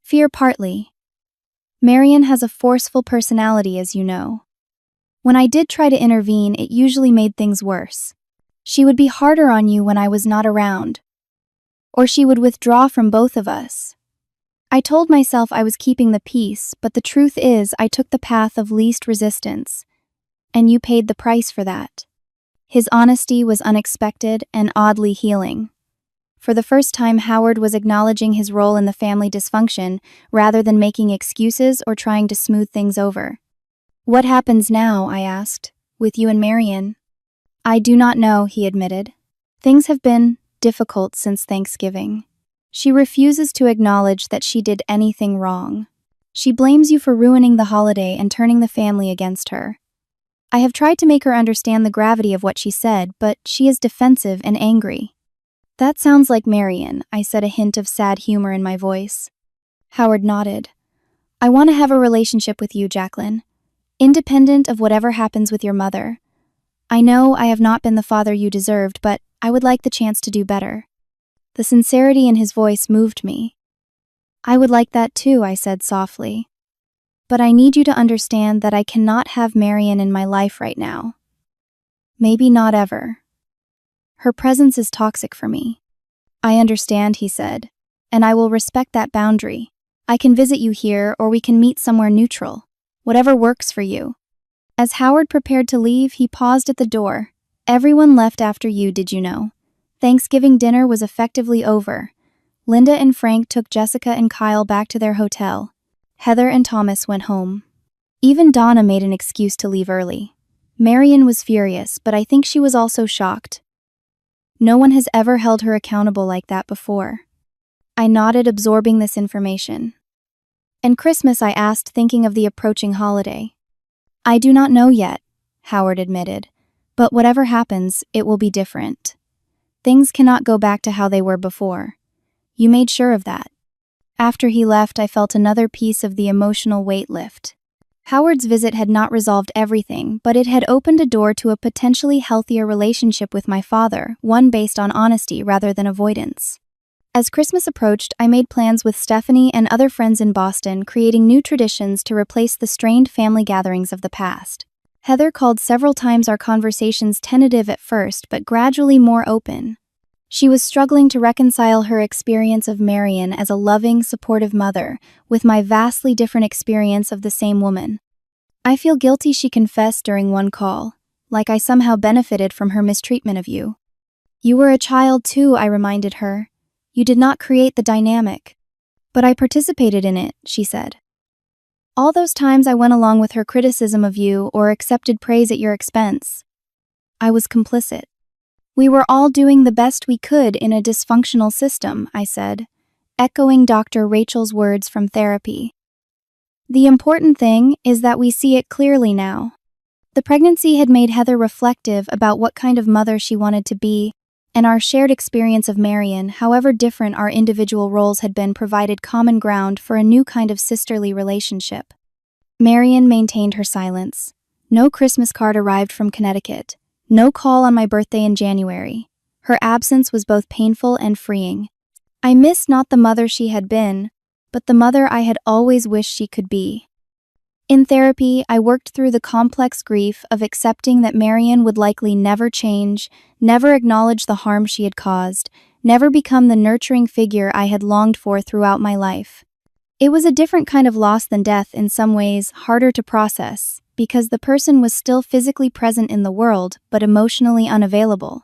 Fear partly. Marion has a forceful personality, as you know. When I did try to intervene, it usually made things worse. She would be harder on you when I was not around. Or she would withdraw from both of us. I told myself I was keeping the peace, but the truth is I took the path of least resistance. And you paid the price for that. His honesty was unexpected and oddly healing. For the first time, Howard was acknowledging his role in the family dysfunction rather than making excuses or trying to smooth things over. What happens now? I asked, with you and Marion. I do not know, he admitted. Things have been difficult since Thanksgiving. She refuses to acknowledge that she did anything wrong. She blames you for ruining the holiday and turning the family against her. I have tried to make her understand the gravity of what she said, but she is defensive and angry. That sounds like Marion, I said, a hint of sad humor in my voice. Howard nodded. I want to have a relationship with you, Jacqueline, independent of whatever happens with your mother. I know I have not been the father you deserved, but I would like the chance to do better. The sincerity in his voice moved me. I would like that too, I said softly. But I need you to understand that I cannot have Marion in my life right now. Maybe not ever. Her presence is toxic for me. I understand, he said, and I will respect that boundary. I can visit you here or we can meet somewhere neutral. Whatever works for you. As Howard prepared to leave, he paused at the door. Everyone left after you, did you know? Thanksgiving dinner was effectively over. Linda and Frank took Jessica and Kyle back to their hotel. Heather and Thomas went home. Even Donna made an excuse to leave early. Marion was furious, but I think she was also shocked. No one has ever held her accountable like that before. I nodded, absorbing this information. And Christmas, I asked, thinking of the approaching holiday. I do not know yet, Howard admitted, but whatever happens, it will be different. Things cannot go back to how they were before. You made sure of that. After he left, I felt another piece of the emotional weight lift. Howard's visit had not resolved everything, but it had opened a door to a potentially healthier relationship with my father, one based on honesty rather than avoidance. As Christmas approached, I made plans with Stephanie and other friends in Boston, creating new traditions to replace the strained family gatherings of the past. Heather called several times, our conversations tentative at first, but gradually more open. She was struggling to reconcile her experience of Marion as a loving, supportive mother with my vastly different experience of the same woman. I feel guilty, she confessed during one call, like I somehow benefited from her mistreatment of you. You were a child too, I reminded her. You did not create the dynamic. But I participated in it, she said. All those times I went along with her criticism of you or accepted praise at your expense. I was complicit. We were all doing the best we could in a dysfunctional system, I said, echoing Dr. Rachel's words from therapy. The important thing is that we see it clearly now. The pregnancy had made Heather reflective about what kind of mother she wanted to be, and our shared experience of Marion, however different our individual roles had been, provided common ground for a new kind of sisterly relationship. Marion maintained her silence. No Christmas card arrived from Connecticut. No call on my birthday in January. Her absence was both painful and freeing. I missed not the mother she had been, but the mother I had always wished she could be. In therapy, I worked through the complex grief of accepting that Marion would likely never change, never acknowledge the harm she had caused, never become the nurturing figure I had longed for throughout my life. It was a different kind of loss than death, in some ways harder to process, because the person was still physically present in the world, but emotionally unavailable.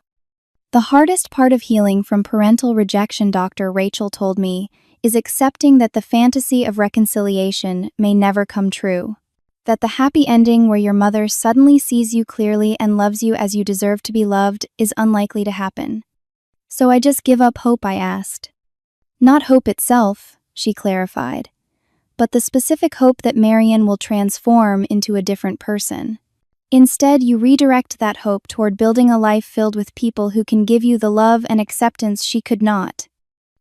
The hardest part of healing from parental rejection, Dr. Rachel told me, is accepting that the fantasy of reconciliation may never come true. That the happy ending where your mother suddenly sees you clearly and loves you as you deserve to be loved is unlikely to happen. So I just give up hope, I asked. Not hope itself, she clarified, but the specific hope that Marion will transform into a different person. Instead, you redirect that hope toward building a life filled with people who can give you the love and acceptance she could not.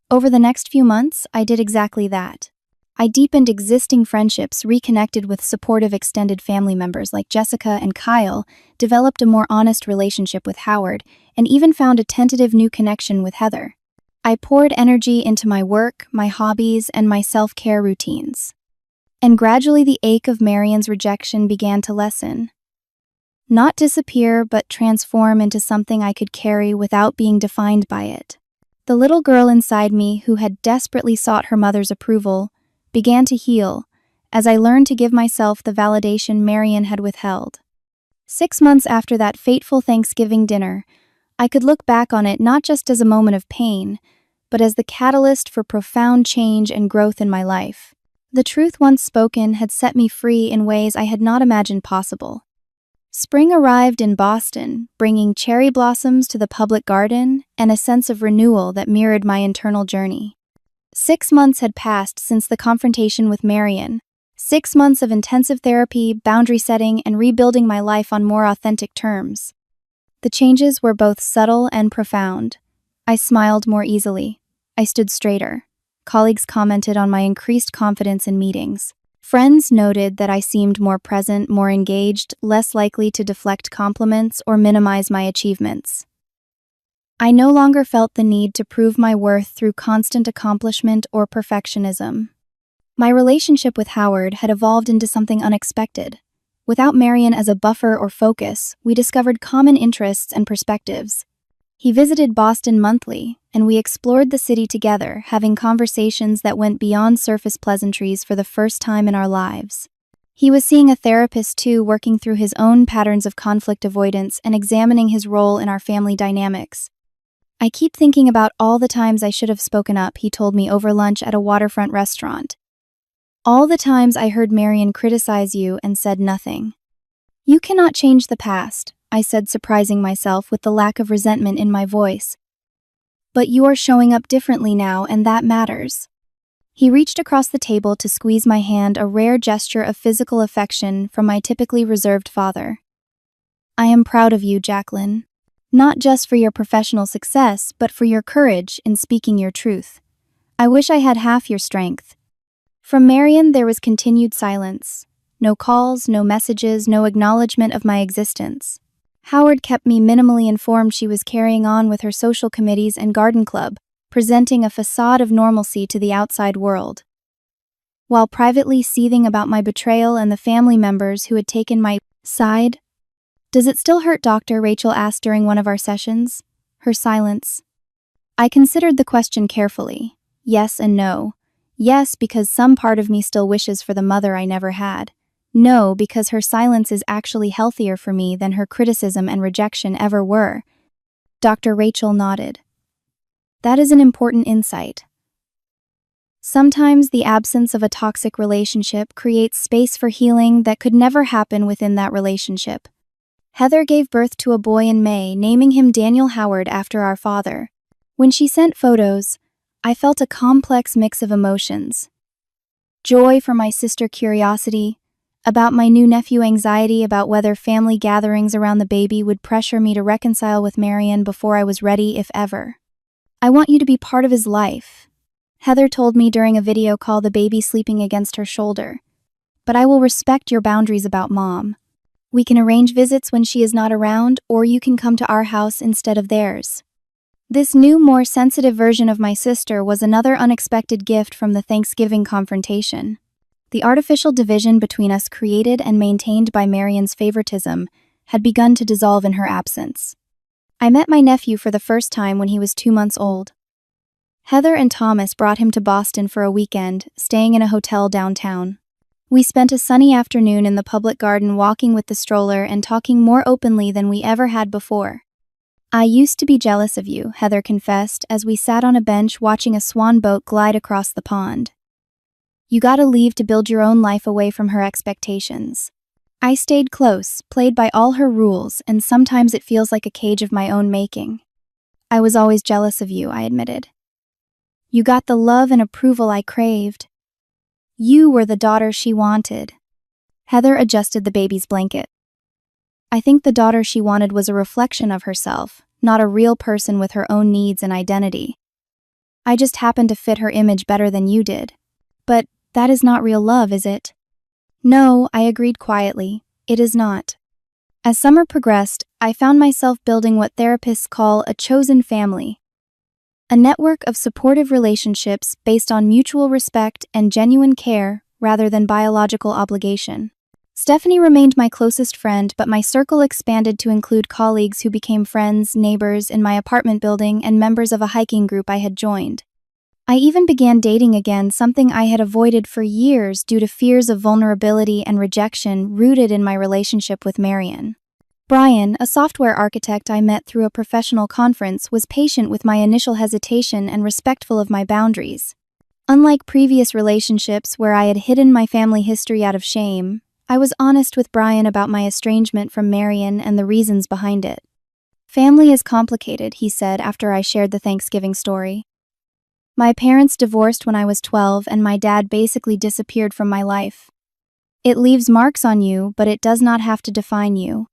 Over the next few months, I did exactly that. I deepened existing friendships, reconnected with supportive extended family members like Jessica and Kyle, developed a more honest relationship with Howard, and even found a tentative new connection with Heather. I poured energy into my work, my hobbies, and my self-care routines. And gradually the ache of Marion's rejection began to lessen. Not disappear, but transform into something I could carry without being defined by it. The little girl inside me, who had desperately sought her mother's approval, began to heal as I learned to give myself the validation Marion had withheld. 6 months after that fateful Thanksgiving dinner, I could look back on it not just as a moment of pain, but as the catalyst for profound change and growth in my life. The truth once spoken had set me free in ways I had not imagined possible. Spring arrived in Boston, bringing cherry blossoms to the public garden and a sense of renewal that mirrored my internal journey. 6 months had passed since the confrontation with Marion. 6 months of intensive therapy, boundary setting, and rebuilding my life on more authentic terms. The changes were both subtle and profound. I smiled more easily. I stood straighter. Colleagues commented on my increased confidence in meetings. Friends noted that I seemed more present, more engaged, less likely to deflect compliments or minimize my achievements. I no longer felt the need to prove my worth through constant accomplishment or perfectionism. My relationship with Howard had evolved into something unexpected. Without Marion as a buffer or focus, we discovered common interests and perspectives. He visited Boston monthly, and we explored the city together, having conversations that went beyond surface pleasantries for the first time in our lives. He was seeing a therapist too, working through his own patterns of conflict avoidance and examining his role in our family dynamics. I keep thinking about all the times I should have spoken up, he told me over lunch at a waterfront restaurant. All the times I heard Marion criticize you and said nothing. You cannot change the past, I said, surprising myself with the lack of resentment in my voice. But you are showing up differently now, and that matters. He reached across the table to squeeze my hand, a rare gesture of physical affection from my typically reserved father. I am proud of you, Jacqueline. Not just for your professional success, but for your courage in speaking your truth. I wish I had half your strength. From Marion, there was continued silence. No calls, no messages, no acknowledgement of my existence. Howard kept me minimally informed she was carrying on with her social committees and garden club, presenting a facade of normalcy to the outside world. While privately seething about my betrayal and the family members who had taken my side. Does it still hurt, Doctor? Rachel asked during one of our sessions. Her silence. I considered the question carefully. Yes and no. Yes, because some part of me still wishes for the mother I never had. No, because her silence is actually healthier for me than her criticism and rejection ever were. Dr. Rachel nodded. That is an important insight. Sometimes the absence of a toxic relationship creates space for healing that could never happen within that relationship. Heather gave birth to a boy in May, naming him Daniel Howard after our father. When she sent photos, I felt a complex mix of emotions. Joy for my sister, curiosity about my new nephew, anxiety about whether family gatherings around the baby would pressure me to reconcile with Marion before I was ready, if ever. I want you to be part of his life, Heather told me during a video call, the baby sleeping against her shoulder. But I will respect your boundaries about Mom. We can arrange visits when she is not around, or you can come to our house instead of theirs. This new, more sensitive version of my sister was another unexpected gift from the Thanksgiving confrontation. The artificial division between us, created and maintained by Marion's favoritism, had begun to dissolve in her absence. I met my nephew for the first time when he was 2 months old. Heather and Thomas brought him to Boston for a weekend, staying in a hotel downtown. We spent a sunny afternoon in the public garden, walking with the stroller and talking more openly than we ever had before. I used to be jealous of you, Heather confessed as we sat on a bench watching a swan boat glide across the pond. You gotta leave to build your own life away from her expectations. I stayed close, played by all her rules, and sometimes it feels like a cage of my own making. I was always jealous of you, I admitted. You got the love and approval I craved. You were the daughter she wanted. Heather adjusted the baby's blanket. I think the daughter she wanted was a reflection of herself, not a real person with her own needs and identity. I just happened to fit her image better than you did. But that is not real love, is it? No, I agreed quietly. It is not. As summer progressed, I found myself building what therapists call a chosen family. A network of supportive relationships based on mutual respect and genuine care rather than biological obligation. Stephanie remained my closest friend, but my circle expanded to include colleagues who became friends, neighbors in my apartment building, and members of a hiking group I had joined. I even began dating again, something I had avoided for years due to fears of vulnerability and rejection rooted in my relationship with Marion. Brian, a software architect I met through a professional conference, was patient with my initial hesitation and respectful of my boundaries. Unlike previous relationships where I had hidden my family history out of shame, I was honest with Brian about my estrangement from Marion and the reasons behind it. Family is complicated, he said after I shared the Thanksgiving story. My parents divorced when I was 12 and my dad basically disappeared from my life. It leaves marks on you, but it does not have to define you.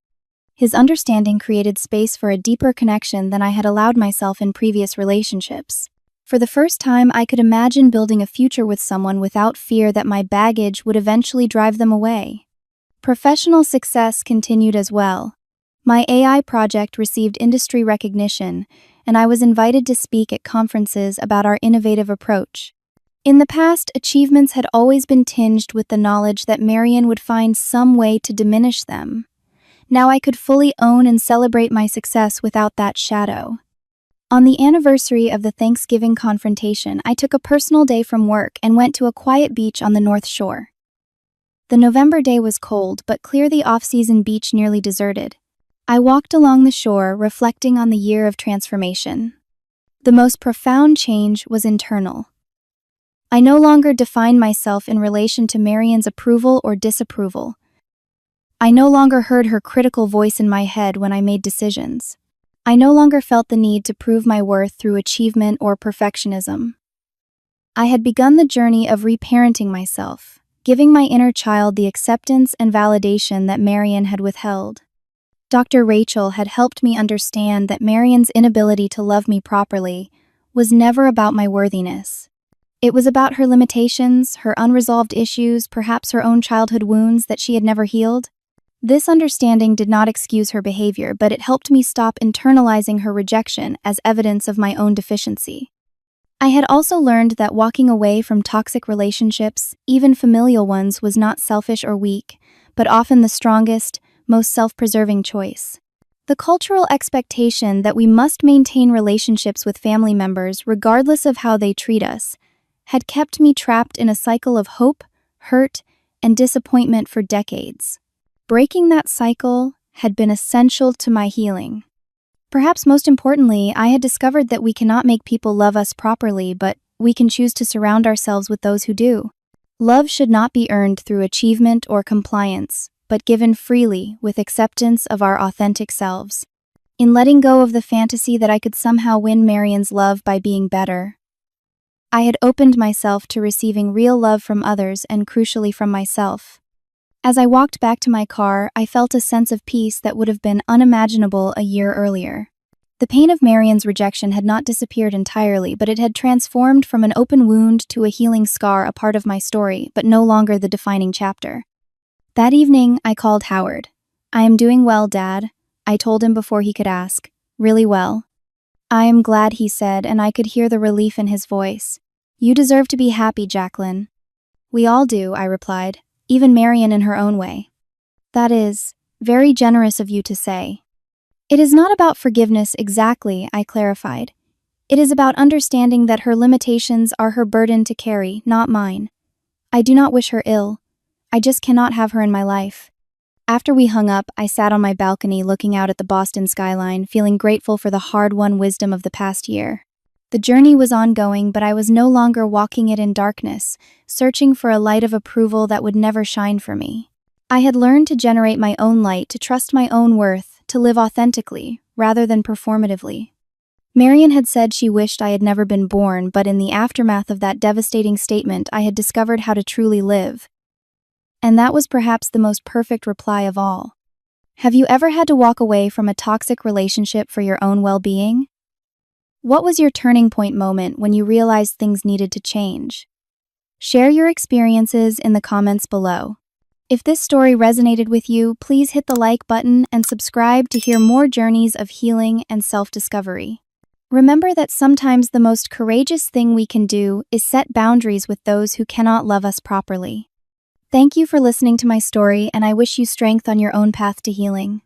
His understanding created space for a deeper connection than I had allowed myself in previous relationships. For the first time, I could imagine building a future with someone without fear that my baggage would eventually drive them away. Professional success continued as well. My AI project received industry recognition, and I was invited to speak at conferences about our innovative approach. In the past, achievements had always been tinged with the knowledge that Marion would find some way to diminish them. Now I could fully own and celebrate my success without that shadow. On the anniversary of the Thanksgiving confrontation, I took a personal day from work and went to a quiet beach on the North Shore. The November day was cold, but clear, the off-season beach nearly deserted. I walked along the shore, reflecting on the year of transformation. The most profound change was internal. I no longer defined myself in relation to Marion's approval or disapproval. I no longer heard her critical voice in my head when I made decisions. I no longer felt the need to prove my worth through achievement or perfectionism. I had begun the journey of reparenting myself, giving my inner child the acceptance and validation that Marion had withheld. Dr. Rachel had helped me understand that Marion's inability to love me properly was never about my worthiness. It was about her limitations, her unresolved issues, perhaps her own childhood wounds that she had never healed. This understanding did not excuse her behavior, but it helped me stop internalizing her rejection as evidence of my own deficiency. I had also learned that walking away from toxic relationships, even familial ones, was not selfish or weak, but often the strongest, most self-preserving choice. The cultural expectation that we must maintain relationships with family members regardless of how they treat us had kept me trapped in a cycle of hope, hurt, and disappointment for decades. Breaking that cycle had been essential to my healing. Perhaps most importantly, I had discovered that we cannot make people love us properly, but we can choose to surround ourselves with those who do. Love should not be earned through achievement or compliance, but given freely with acceptance of our authentic selves. In letting go of the fantasy that I could somehow win Marion's love by being better, I had opened myself to receiving real love from others and crucially from myself. As I walked back to my car, I felt a sense of peace that would have been unimaginable a year earlier. The pain of Marion's rejection had not disappeared entirely, but it had transformed from an open wound to a healing scar, a part of my story, but no longer the defining chapter. That evening, I called Howard. "I am doing well, Dad," I told him before he could ask. "Really well." "I am glad," he said, and I could hear the relief in his voice. "You deserve to be happy, Jacqueline." "We all do," I replied. "Even Marion in her own way." "That is very generous of you to say." "It is not about forgiveness exactly," I clarified. "It is about understanding that her limitations are her burden to carry, not mine. I do not wish her ill. I just cannot have her in my life." After we hung up, I sat on my balcony looking out at the Boston skyline, feeling grateful for the hard-won wisdom of the past year. The journey was ongoing, but I was no longer walking it in darkness, searching for a light of approval that would never shine for me. I had learned to generate my own light, to trust my own worth, to live authentically, rather than performatively. Marion had said she wished I had never been born, but in the aftermath of that devastating statement, I had discovered how to truly live. And that was perhaps the most perfect reply of all. Have you ever had to walk away from a toxic relationship for your own well-being? What was your turning point moment when you realized things needed to change? Share your experiences in the comments below. If this story resonated with you, please hit the like button and subscribe to hear more journeys of healing and self-discovery. Remember that sometimes the most courageous thing we can do is set boundaries with those who cannot love us properly. Thank you for listening to my story, and I wish you strength on your own path to healing.